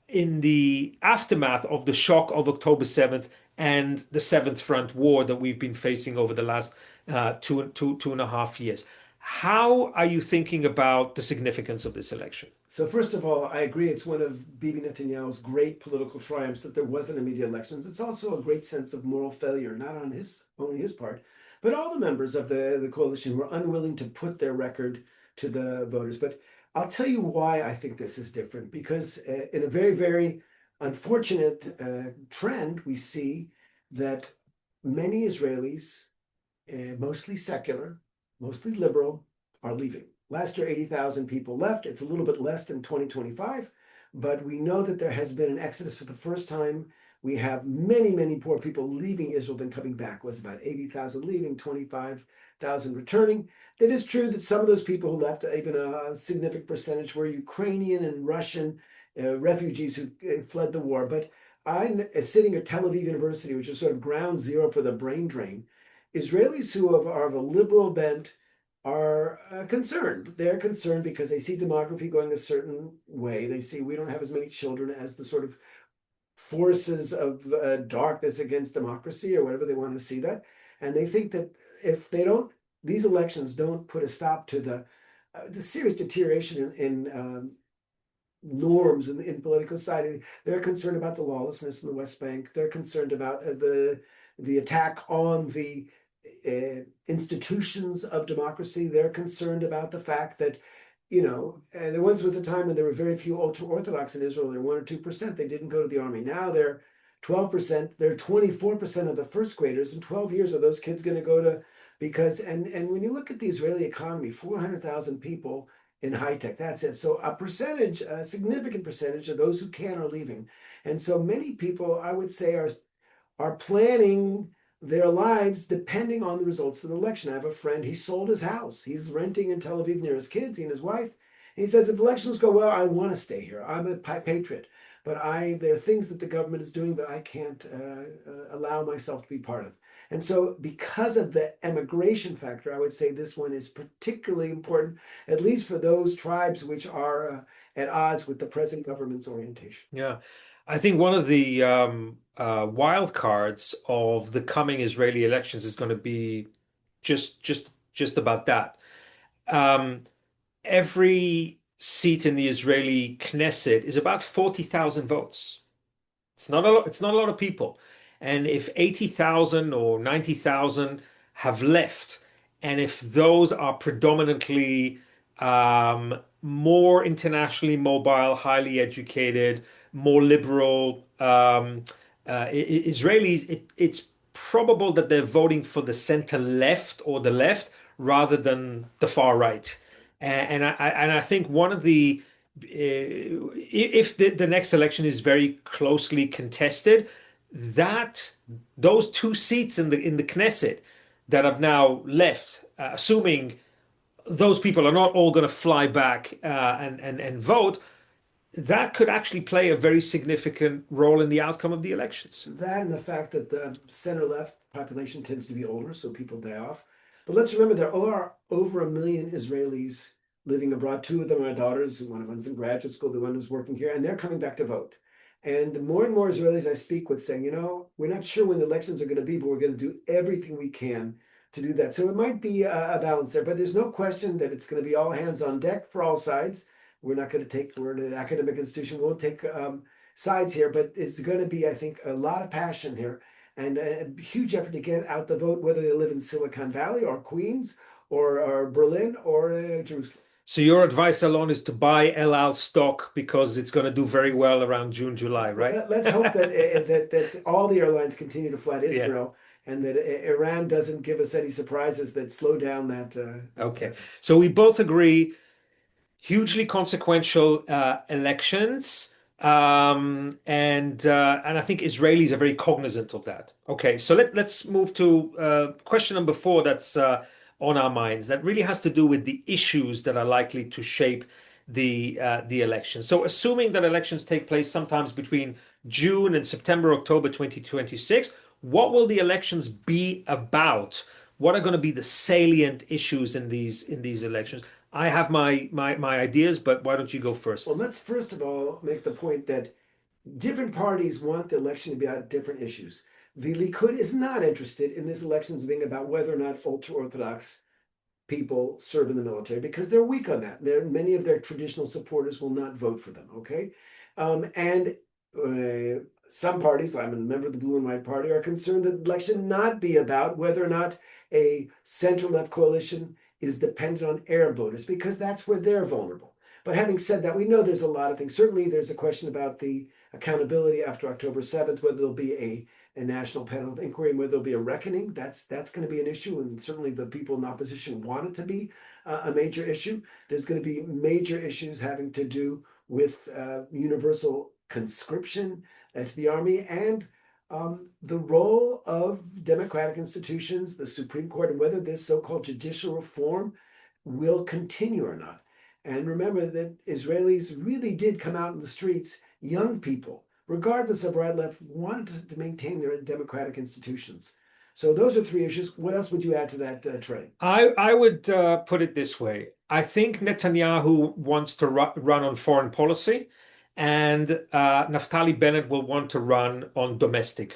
in the aftermath of the shock of October 7th and the Seventh Front War that we've been facing over the last 2.5 years. How are you thinking about the significance of this election? So first of all, I agree. It's one of Bibi Netanyahu's great political triumphs that there wasn't immediate elections. It's also a great sense of moral failure, not on only his part, but all the members of the coalition were unwilling to put their record to the voters. But I'll tell you why I think this is different, because in a very, very unfortunate trend, we see, and I think this is a that many Israelis, mostly secular, mostly liberal, are leaving. Last year, 80,000 people left. It's a little bit less than 2025, but we know that there has been an exodus for the first time. We have many, many poor people leaving Israel, then coming back. It was about 80,000 leaving, 25,000 returning. It is true that some of those people who left, even a significant percentage, were Ukrainian and Russian refugees who fled the war. But I'm sitting at Tel Aviv University, which is sort of ground zero for the brain drain. Israelis who are of a liberal bent are concerned. They're concerned because they see demography going a certain way. They see we don't have as many children as the sort of forces of darkness against democracy or whatever they want to see that. And they think that if they don't, these elections don't put a stop to the serious deterioration in norms in political society. They're concerned about the lawlessness in the West Bank. They're concerned about the attack on the institutions of democracy. They're concerned about the fact that, there once was a time when there were very few ultra-Orthodox in Israel. They're 1 or 2%. They didn't go to the army. Now they're 12%. They're 24% of the first graders. In 12 years, are those kids going to go to, and when you look at the Israeli economy, 400,000 people in high tech, that's it. So a significant percentage of those who can are leaving. And so many people, I would say, are planning their lives depending on the results of the election. I have a friend, he sold his house. He's renting in Tel Aviv near his kids, he and his wife. And he says, if elections go well, I want to stay here. I'm a patriot. But there are things that the government is doing that I can't allow myself to be part of. And so because of the emigration factor, I would say this one is particularly important, at least for those tribes which are at odds with the present government's orientation. Yeah. I think one of the wild cards of the coming Israeli elections is going to be just about that. Um, every seat in the Israeli Knesset is about 40,000 votes. It's not a lot, it's not a lot of people. And if 80,000 or 90,000 have left, and if those are predominantly more internationally mobile, highly educated, more liberal Israelis, it's probable that they're voting for the center left or the left rather than the far right. And I think one of the if the next election is very closely contested, that those two seats in the Knesset that have now left, assuming those people are not all going to fly back and vote, that could actually play a very significant role in the outcome of the elections. That and the fact that the center-left population tends to be older, so people die off. But let's remember there are over 1 million Israelis living abroad. 2 of them are daughters. One of them's in graduate school, the one who's working here, and they're coming back to vote. And more Israelis I speak with saying, we're not sure when the elections are going to be, but we're going to do everything we can to do that. So it might be a balance there, but there's no question that it's going to be all hands on deck for all sides. We're an academic institution, we won't take sides here, but it's going to be, I think, a lot of passion here and a huge effort to get out the vote, whether they live in Silicon Valley or Queens or Berlin or Jerusalem. So your advice, Alon, is to buy El Al stock because it's going to do very well around June, July, right? Well, let's hope that all the airlines continue to fly to Israel and that Iran doesn't give us any surprises that slow down that. Okay. So we both agree hugely consequential elections. And I think Israelis are very cognizant of that. Okay, so let's move to question number 4 that's on our minds. That really has to do with the issues that are likely to shape the election. So assuming that elections take place sometimes between June and September, October 2026, what will the elections be about? What are going to be the salient issues in these elections? I have my ideas, but why don't you go first? Well, let's first of all make the point that different parties want the election to be about different issues. The Likud is not interested in this election as being about whether or not ultra-Orthodox people serve in the military because they're weak on that. Many of their traditional supporters will not vote for them, okay? And some parties, I'm a member of the Blue and White Party, are concerned that the election not be about whether or not a center-left coalition is dependent on Arab voters because that's where they're vulnerable. But having said that, we know there's a lot of things. Certainly there's a question about the accountability after October 7th, whether there'll be a a national panel of inquiry, and where there'll be a reckoning. That's going to be an issue, and certainly the people in opposition want it to be a major issue. There's going to be major issues having to do with universal conscription to the army, and the role of democratic institutions, the Supreme Court, and whether this so-called judicial reform will continue or not. And remember that Israelis really did come out in the streets, young people, regardless of right left, wanted to maintain their democratic institutions. So those are three issues. What else would you add to that, Trey? I would put it this way. I think Netanyahu wants to run on foreign policy, and Naftali Bennett will want to run on domestic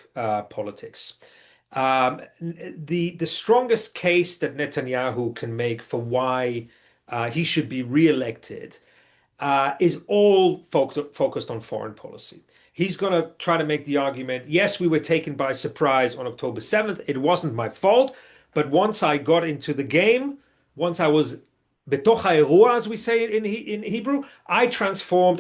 politics. The strongest case that Netanyahu can make for why he should be reelected is all focused on foreign policy. He's going to try to make the argument, yes, we were taken by surprise on October 7th. It wasn't my fault. But once I got into the game, once I was betoch ha'irua, as we say in Hebrew, Benjamin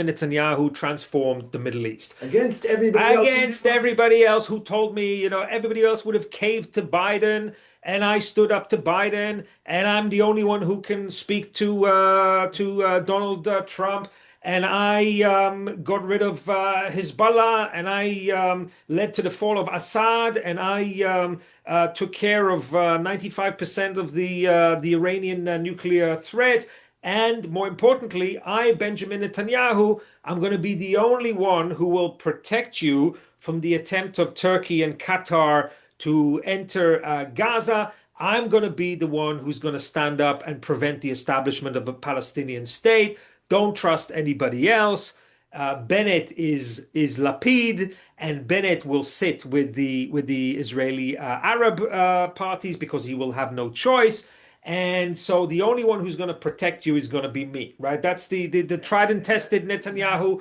Netanyahu, transformed the Middle East. Against everybody else. Against everybody else who told me, everybody else would have caved to Biden. And I stood up to Biden, and I'm the only one who can speak to Donald Trump. And I got rid of Hezbollah, and I led to the fall of Assad, and I took care of 95% of the Iranian nuclear threat. And more importantly, Benjamin Netanyahu, I'm going to be the only one who will protect you from the attempt of Turkey and Qatar to enter Gaza. I'm going to be the one who's going to stand up and prevent the establishment of a Palestinian state. Don't trust anybody else. Bennett is Lapid, and Bennett will sit with the Israeli Arab parties because he will have no choice. And so the only one who's going to protect you is going to be me, right? That's the tried and tested Netanyahu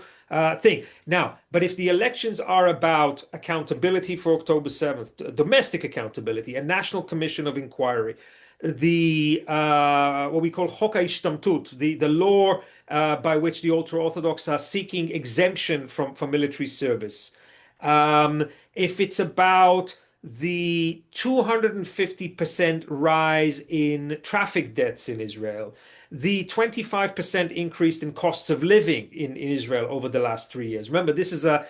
thing. Now, but if the elections are about accountability for October 7th, domestic accountability, a national commission of inquiry, the what we call Chok HaIshtamtut, the law by which the ultra-Orthodox are seeking exemption from military service. If it's about the 250% rise in traffic deaths in Israel, the 25% increase in costs of living in Israel over the last 3 years. Remember, this is a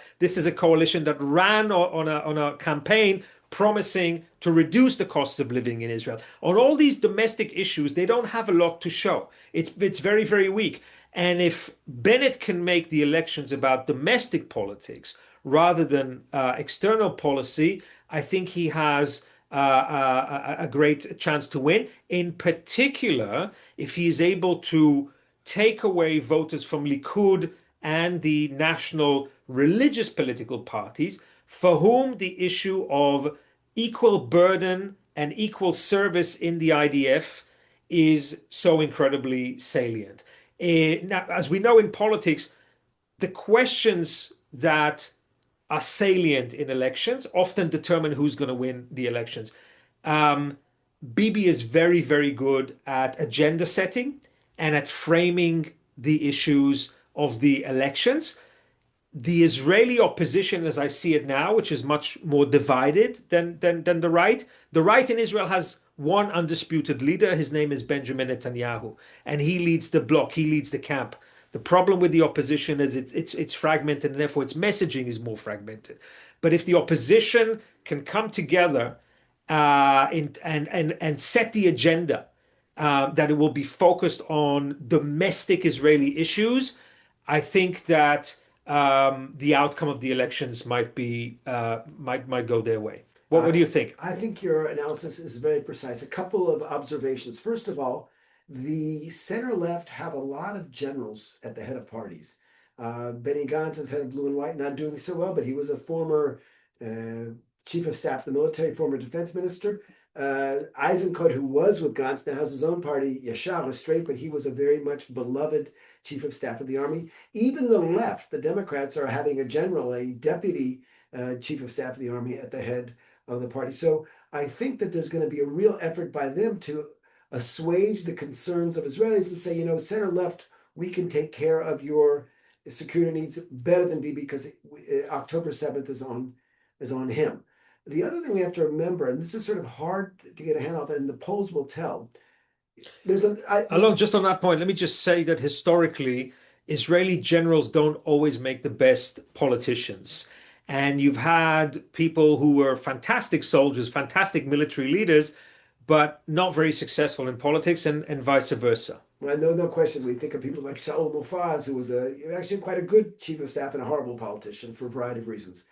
coalition that ran on a campaign promising to reduce the costs of living in Israel. On all these domestic issues, they don't have a lot to show. It's very, very weak. And if Bennett can make the elections about domestic politics rather than external policy, I think he has a great chance to win. In particular, if he is able to take away voters from Likud and the national religious political parties, for whom the issue of equal burden and equal service in the IDF is so incredibly salient. Now, as we know in politics, the questions that are salient in elections often determine who's going to win the elections. Bibi is very, very good at agenda setting and at framing the issues of the elections. The Israeli opposition, as I see it now, which is much more divided than the right. The right in Israel has one undisputed leader. His name is Benjamin Netanyahu, and he leads the bloc. He leads the camp. The problem with the opposition is it's fragmented, and therefore its messaging is more fragmented. But if the opposition can come together and set the agenda that it will be focused on domestic Israeli issues, I think that the outcome of the elections might go their way. What do you think? I think your analysis is very precise. A couple of observations. First of all, the center left have a lot of generals at the head of parties. Benny Gantz is head of Blue and White, not doing so well, but he was a former chief of staff of the military, former defense minister. Eisenkot, who was with Gantz, now has his own party, Yashar, or straight, but he was a very much beloved chief of staff of the army. Even the left, the Democrats, are having a general, a deputy chief of staff of the army at the head of the party. So I think that there's going to be a real effort by them to assuage the concerns of Israelis and say, center left, we can take care of your security needs better than Bibi because October 7th is on is on him. The other thing we have to remember, and this is sort of hard to get a handle of, and the polls will tell, Along just on that point, let me just say that historically, Israeli generals don't always make the best politicians. And you've had people who were fantastic soldiers, fantastic military leaders, but not very successful in politics and vice versa. well, no question. We think of people like Shaul Mofaz, who was actually quite a good chief of staff and a horrible politician for a variety of reasons.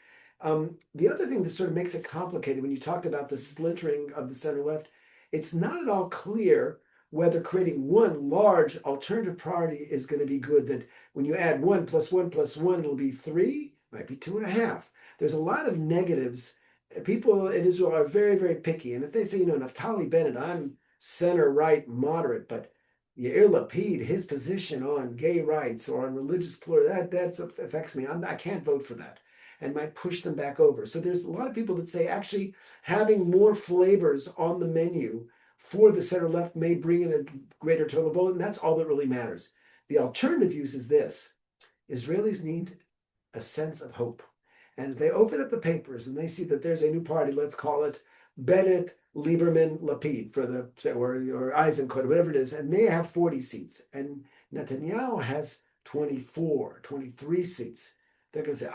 The other thing that sort of makes it complicated when you talked about the splintering of the center left, it's not at all clear whether creating one large alternative party is going to be good. That when you add 1 + 1 + 1, it'll be 3, might be 2.5. There's a lot of negatives. People in Israel are very, very picky. And if they say, Naftali Bennett, I'm center right moderate, but Yair Lapid, his position on gay rights or on religious plurality, that affects me. I can't vote for that and might push them back over. So there's a lot of people that say actually having more flavors on the menu for the center left may bring in a greater total vote, and that's all that really matters. The alternative use is this: Israelis need a sense of hope. And if they open up the papers and they see that there's a new party, let's call it Bennett, Lieberman, Lapid for the or Eisenkot, whatever it is, and they have 40 seats, and Netanyahu has 24, 23 seats. They're going to say,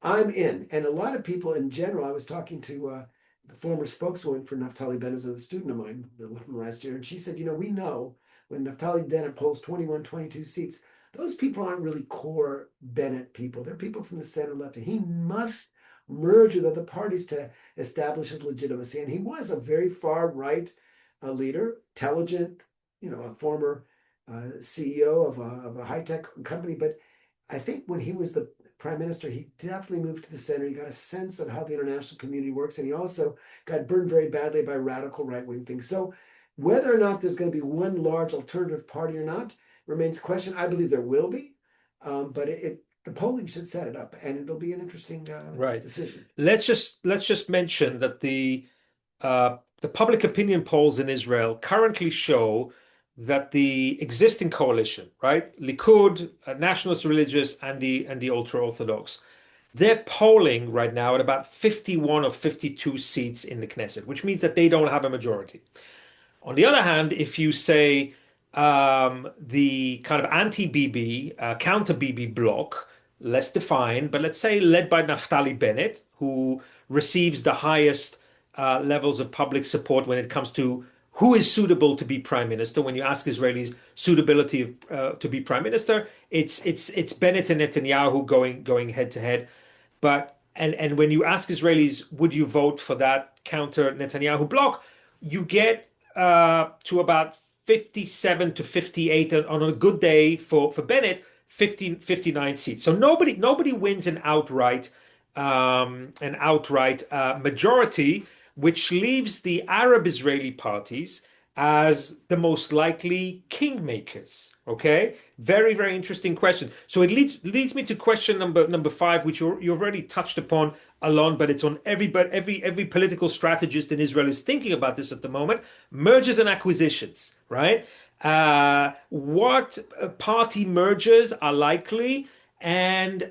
I'm in. And a lot of people in general, I was talking to the former spokeswoman for Naftali Bennett, is a student of mine from last year, and she said, we know when Naftali Bennett polls 21, 22 seats, those people aren't really core Bennett people. They're people from the center left. And he must merge with other parties to establish his legitimacy. And he was a very far right leader, intelligent, a former CEO of a high-tech company. But I think when he was the prime minister, he definitely moved to the center. He got a sense of how the international community works. And he also got burned very badly by radical right-wing things. So whether or not there's going to be one large alternative party or not remains a question. I believe there will be, but the polling should set it up, and it'll be an interesting decision. Let's just mention that the public opinion polls in Israel currently show that the existing coalition, right, Likud, nationalist religious, and the ultra-Orthodox, they're polling right now at about 51 or 52 seats in the Knesset, which means that they don't have a majority. On the other hand, if you say the kind of anti-Bibi, counter-Bibi bloc, less defined, but let's say led by Naftali Bennett, who receives the highest levels of public support when it comes to who is suitable to be prime minister. When you ask Israelis suitability to be prime minister, it's Bennett and Netanyahu going head to head. But and when you ask Israelis, would you vote for that counter Netanyahu bloc, you get to about 57 to 58 on a good day for Bennett, 59 seats. So nobody wins an outright majority, which leaves the Arab Israeli parties as the most likely kingmakers. Okay, very, very interesting question. So it leads me to question number 5, which you already touched upon, Alon, but it's on every political strategist in Israel is thinking about this at the moment: mergers and acquisitions, right? What party mergers are likely, and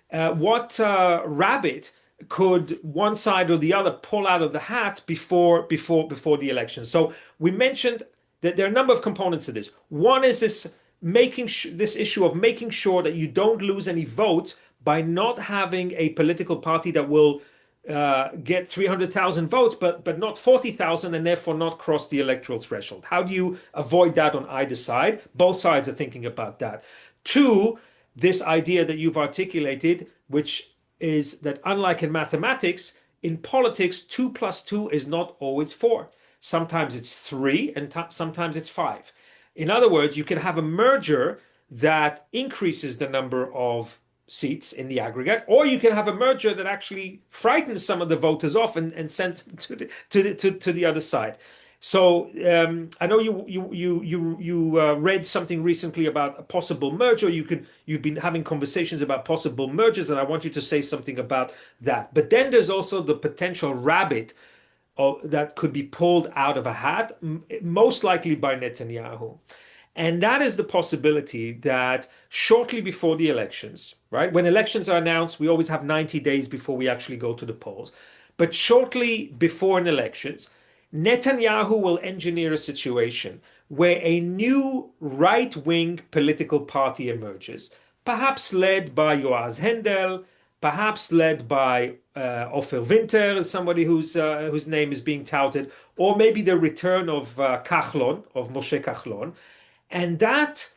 what rabbit could one side or the other pull out of the hat before the election. So we mentioned that there are a number of components to this. One is this issue of making sure that you don't lose any votes by not having a political party that will get 300,000 votes, but not 40,000, and therefore not cross the electoral threshold. How do you avoid that on either side? Both sides are thinking about that. 2, this idea that you've articulated, which is that unlike in mathematics, in politics, 2 + 2 is not always 4. Sometimes it's 3, and sometimes it's 5. In other words, you can have a merger that increases the number of seats in the aggregate, or you can have a merger that actually frightens some of the voters off and sends them to the other side. So I know you read something recently about a possible merger. You've been having conversations about possible mergers, and I want you to say something about that. But then there's also the potential rabbit that could be pulled out of a hat, most likely by Netanyahu. And that is the possibility that shortly before the elections, right? When elections are announced, we always have 90 days before we actually go to the polls. But shortly before an elections, Netanyahu will engineer a situation where a new right-wing political party emerges, perhaps led by Yoaz Hendel, perhaps led by Ofer Winter, somebody whose name is being touted, or maybe the return of Kachlon, of Moshe Kachlon. And that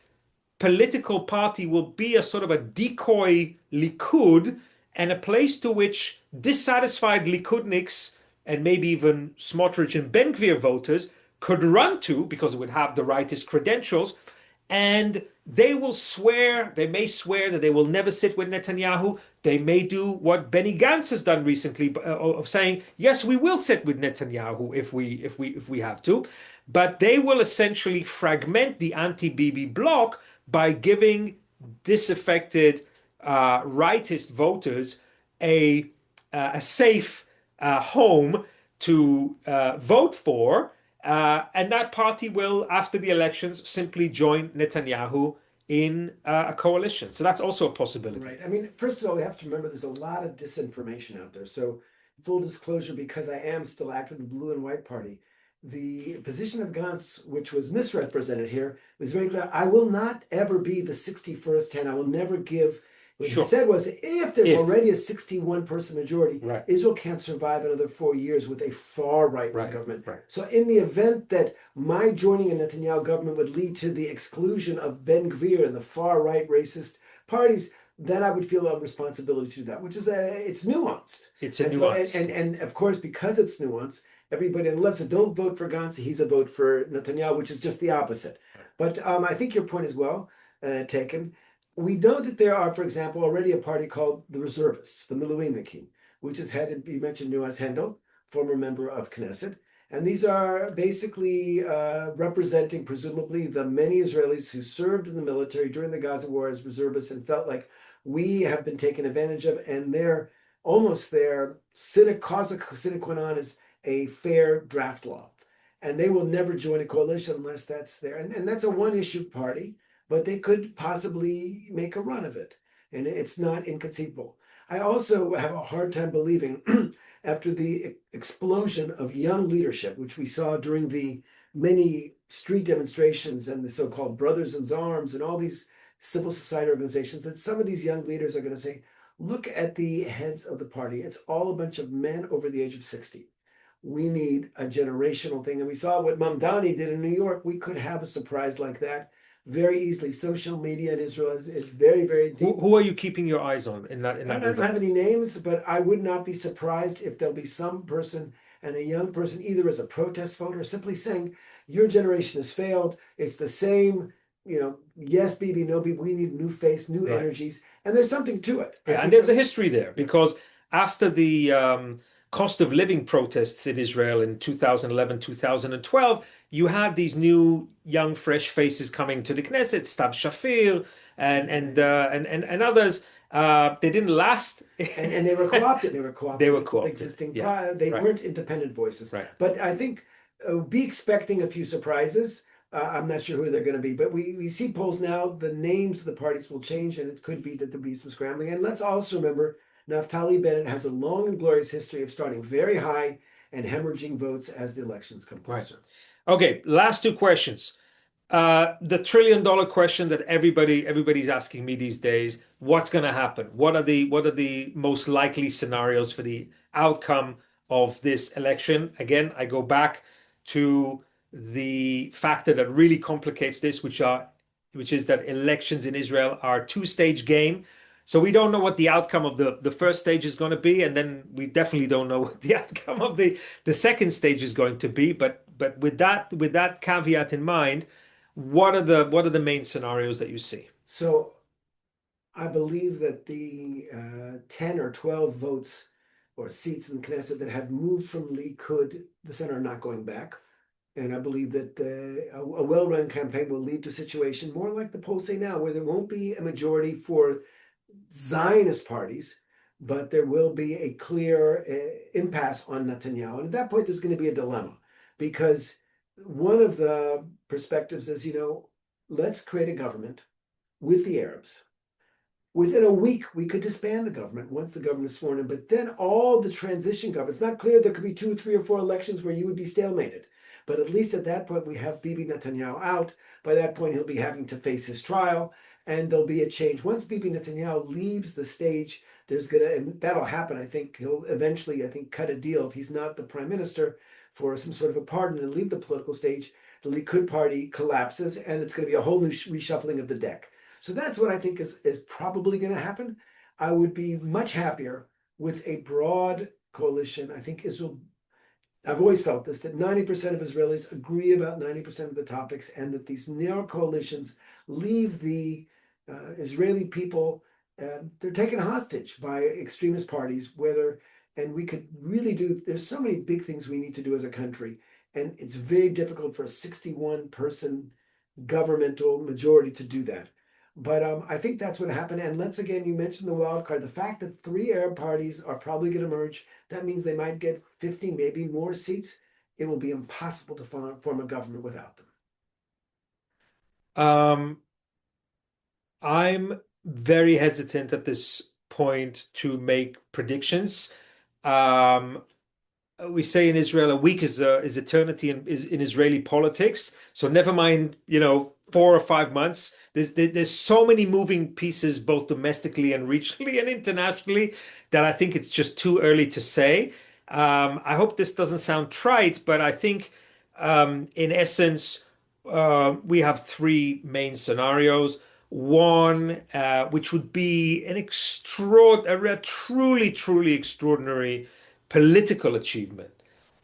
political party will be a sort of a decoy Likud and a place to which dissatisfied Likudniks and maybe even Smotrich and Ben Gvir voters could run to because it would have the rightist credentials. And they may swear that they will never sit with Netanyahu. They may do what Benny Gantz has done recently of saying, yes, we will sit with Netanyahu if we have to. But they will essentially fragment the anti-Bibi bloc by giving disaffected rightist voters a safe home to vote for. And that party will, after the elections, simply join Netanyahu in a coalition. So that's also a possibility. Right. I mean, first of all, we have to remember there's a lot of disinformation out there. So full disclosure, because I am still active in the Blue and White Party, the position of Gantz, which was misrepresented here, was very clear. I will not ever be the 61st hand. I will never give. What he said was, if there's already a 61-person majority, Israel can't survive another 4 years with a far right government. So in the event that my joining a Netanyahu government would lead to the exclusion of Ben Gvir and the far right racist parties, then I would feel a responsibility to do that, which is it's nuanced. It's a nuance. And of course, because it's nuanced, everybody on the left said, don't vote for Gantz, he's a vote for Netanyahu, which is just the opposite. But I think your point is well taken. We know that there are, for example, already a party called the Reservists, the Miluimnikim, which is headed, you mentioned Yoaz Hendel, former member of Knesset. And these are basically representing, presumably, the many Israelis who served in the military during the Gaza war as reservists and felt like we have been taken advantage of, and they're almost their sine qua non is a fair draft law. And they will never join a coalition unless that's there. And that's a one-issue party, but they could possibly make a run of it. And it's not inconceivable. I also have a hard time believing, after the explosion of young leadership, which we saw during the many street demonstrations and the so-called Brothers in Arms and all these civil society organizations, that some of these young leaders are going to say, look at the heads of the party. It's all a bunch of men over the age of 60. We need a generational thing. And we saw what Mamdani did in New York. We could have a surprise like that very easily. Social media in Israel is very, very deep. Who are you keeping your eyes on in that? I don't have any names, but I would not be surprised if there'll be some person, and a young person, either as a protest voter or simply saying, your generation has failed. It's the same, yes, Bibi, no Bibi, we need new face, new energies. And there's something to it. Yeah, and there's a history there, because after the cost of living protests in Israel in 2011, 2012, you had these new young, fresh faces coming to the Knesset, Stav Shafir and others. They didn't last. and they were co-opted. They were co-opted. Existing, they weren't independent voices. But I think be expecting a few surprises. I'm not sure who they're going to be, but we see polls now. The names of the parties will change, and it could be that there'll be some scrambling. And let's also remember, Naftali Bennett has a long and glorious history of starting very high and hemorrhaging votes as the elections come closer. Okay, last two questions. The $1 trillion question that everybody's asking me these days: what's going to happen? What are the most likely scenarios for the outcome of this election? Again, I go back to the factor that really complicates this, which is that elections in Israel are a two-stage game. So we don't know what the outcome of the first stage is going to be, and then we definitely don't know what the outcome of the second stage is going to be. But with that caveat in mind, what are the main scenarios that you see? So I believe that the 10 or 12 votes or seats in the Knesset that have moved from Likud, the center, are not going back. And I believe that a well-run campaign will lead to a situation more like the polls say now, where there won't be a majority for Zionist parties, but there will be a clear impasse on Netanyahu. And at that point, there's going to be a dilemma, because one of the perspectives is, let's create a government with the Arabs. Within a week, we could disband the government once the government is sworn in, but then all the transition government, it's not clear there could be 2, 3, or 4 elections where you would be stalemated. But at least at that point, we have Bibi Netanyahu out. By that point, he'll be having to face his trial, and there'll be a change. Once Bibi Netanyahu leaves the stage, and that'll happen. I think he'll eventually, cut a deal if he's not the prime minister for some sort of a pardon and leave the political stage. The Likud party collapses, and it's going to be a whole new reshuffling of the deck. So that's what I think is probably going to happen. I would be much happier with a broad coalition. I think Israel, I've always felt this, that 90% of Israelis agree about 90% of the topics, and that these narrow coalitions leave the Israeli people, they're taken hostage by extremist parties, and we could really there's so many big things we need to do as a country, and it's very difficult for a 61-person governmental majority to do that. But I think that's what happened. And let's again, you mentioned the wild card, the fact that 3 Arab parties are probably going to merge. That means they might get 50, maybe more seats. It will be impossible to form a government without them. I'm very hesitant at this point to make predictions. We say in Israel, a week is eternity in Israeli politics. So never mind, 4 or 5 months. There's so many moving pieces, both domestically and regionally and internationally, that I think it's just too early to say. I hope this doesn't sound trite, but I think, in essence, we have 3 main scenarios. One, which would be a truly, truly extraordinary political achievement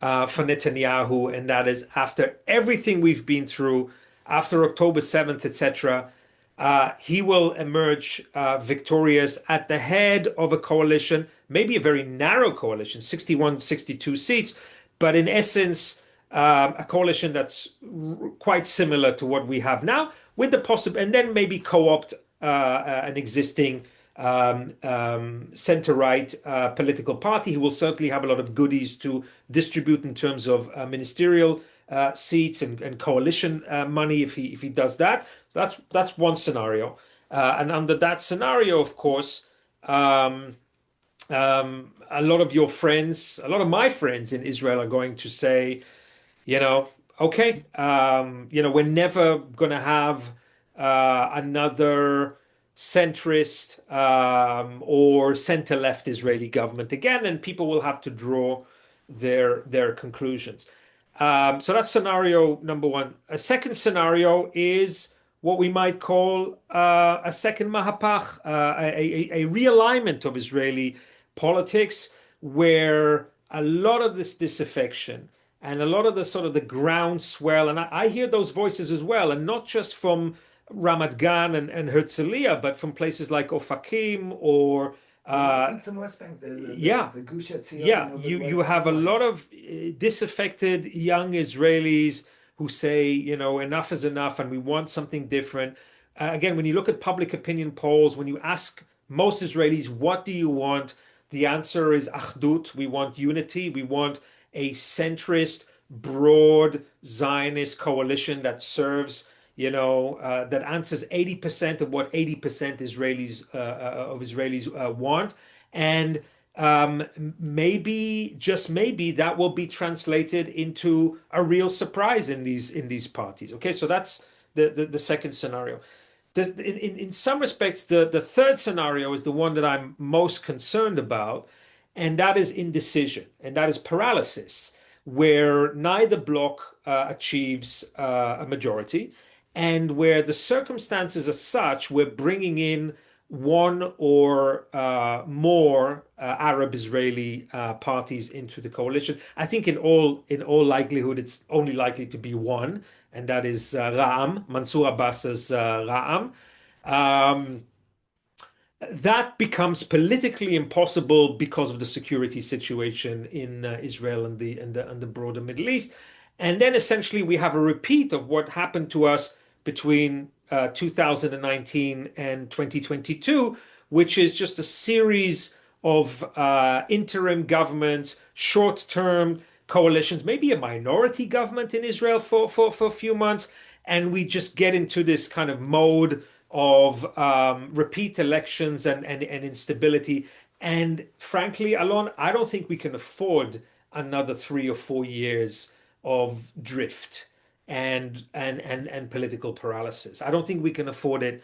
for Netanyahu, and that is, after everything we've been through, after October 7th, etc., he will emerge victorious at the head of a coalition, maybe a very narrow coalition, 61, 62 seats, but in essence, a coalition that's quite similar to what we have now, with the possible, and then maybe co-opt an existing center-right political party who will certainly have a lot of goodies to distribute in terms of ministerial seats and coalition money if he does that. That's one scenario, and under that scenario, of course, a lot of my friends in Israel are going to say, okay, we're never going to have another centrist or center-left Israeli government again, and people will have to draw their conclusions. So that's scenario number one. A second scenario is what we might call a second Mahapach, a realignment of Israeli politics, where a lot of this disaffection and a lot of the sort of the groundswell, and I hear those voices as well, and not just from Ramat Gan and Herzliya, but from places like Ofakim or some West Bank, the Gush Etzion. Yeah, you have a lot of disaffected young Israelis who say, enough is enough, and we want something different. Again, when you look at public opinion polls, when you ask most Israelis, what do you want? The answer is Achdut. We want unity. We want a centrist, broad Zionist coalition that serves, that answers 80% of what 80% Israelis want. And maybe, just maybe, that will be translated into a real surprise in these parties. Okay, so that's the second scenario. In some respects, the third scenario is the one that I'm most concerned about, and that is indecision, and that is paralysis, where neither bloc achieves a majority, and where the circumstances are such we're bringing in one or more Arab Israeli parties into the coalition. I think in all likelihood, it's only likely to be one, and that is Ra'am, Mansour Abbas's Ra'am. That becomes politically impossible because of the security situation in Israel and the broader Middle East. And then essentially we have a repeat of what happened to us between 2019 and 2022, which is just a series of interim governments, short-term coalitions, maybe a minority government in Israel for a few months, and we just get into this kind of mode of repeat elections and instability. And frankly, Alon, I don't think we can afford another 3 or 4 years of drift and political paralysis. I don't think we can afford it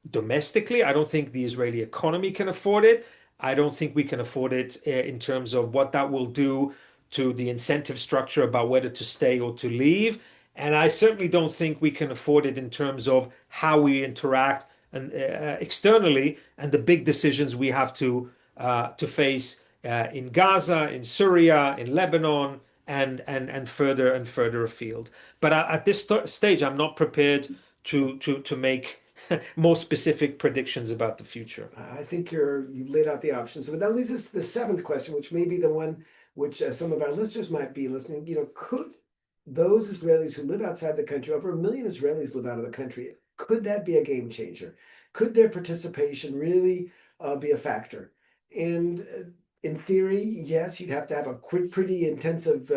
domestically. I don't think the Israeli economy can afford it. I don't think we can afford it in terms of what that will do to the incentive structure about whether to stay or to leave. And I certainly don't think we can afford it in terms of how we interact and externally and the big decisions we have to face in Gaza, in Syria, in Lebanon, and further afield. But at this stage, I'm not prepared to make more specific predictions about the future. I think you've laid out the options. But that leads us to the seventh question, which may be the one which some of our listeners might be listening. Could those Israelis who live outside the country, over 1 million Israelis live out of the country, could that be a game changer? Could their participation really be a factor? And in theory, yes, you'd have to have a pretty intensive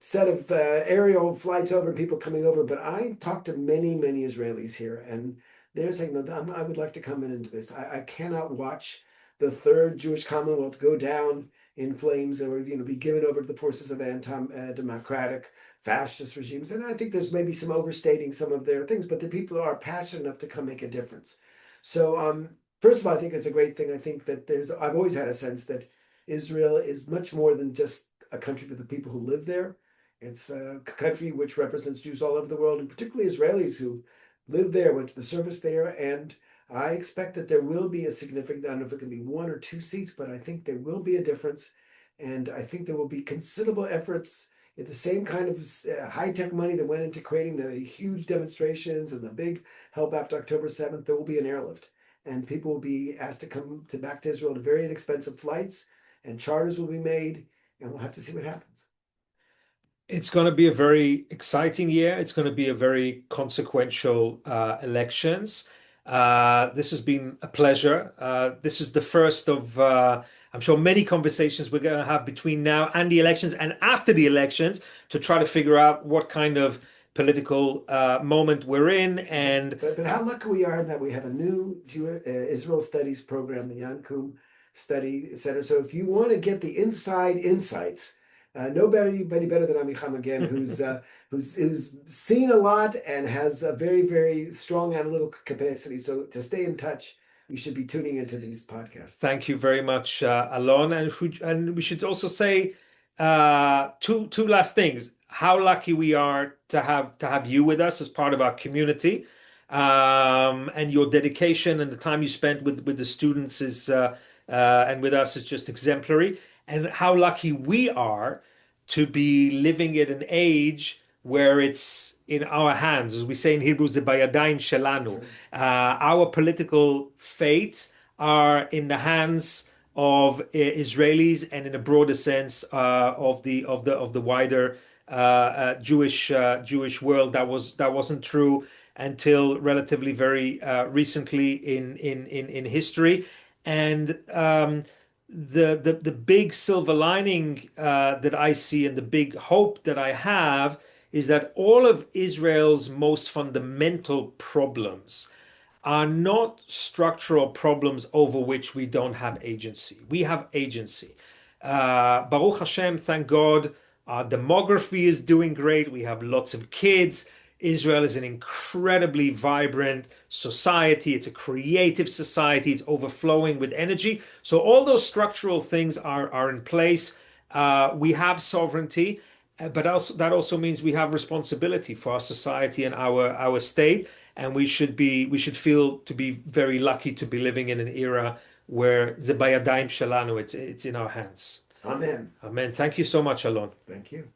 set of aerial flights over and people coming over. But I talked to many, many Israelis here, and they're saying, no, I would like to come into this. I cannot watch the third Jewish Commonwealth go down in flames or be given over to the forces of anti-democratic fascist regimes. And I think there's maybe some overstating some of their things, but the people are passionate enough to come make a difference. So first of all, I think it's a great thing. I think that I've always had a sense that Israel is much more than just a country for the people who live there. It's a country which represents Jews all over the world, and particularly Israelis who live there, went to the service there. And I expect that there will be a significant, I don't know if it can be 1 or 2 seats, but I think there will be a difference. And I think there will be considerable efforts in the same kind of high-tech money that went into creating the huge demonstrations and the big help after October 7th. There will be an airlift, and people will be asked to come back to Israel to very inexpensive flights, and charters will be made, and we'll have to see what happens. It's going to be a very exciting year. It's going to be a very consequential elections. This has been a pleasure. This is the first of, I'm sure, many conversations we're going to have between now and the elections and after the elections to try to figure out what kind of political moment we're in. But how lucky we are that we have a new Israel Studies program, the Koum Study Center. So if you want to get the inside insights, nobody better than Amichai Magen, who's seen a lot and has a very, very strong analytical capacity. So to stay in touch, you should be tuning into these podcasts. Thank you very much, Alon. And we should also say two last things. How lucky we are to have you with us as part of our community, and your dedication and the time you spent with the students is and with us is just exemplary. And how lucky we are to be living at an age where it's in our hands. As we say in Hebrew, "Ze bayadayim shelanu." Our political fates are in the hands of Israelis, and in a broader sense of the wider Jewish world. That wasn't true until relatively very recently in history. And the big silver lining that I see and the big hope that I have is that all of Israel's most fundamental problems are not structural problems over which we don't have agency. We have agency. Baruch Hashem, thank God, our demography is doing great. We have lots of kids. Israel is an incredibly vibrant society. It's a creative society. It's overflowing with energy. So all those structural things are in place. We have sovereignty, but that also means we have responsibility for our society and our state. And we should feel to be very lucky to be living in an era where ze bayadayim shelanu, it's in our hands. Amen. Amen. Thank you so much, Alon. Thank you.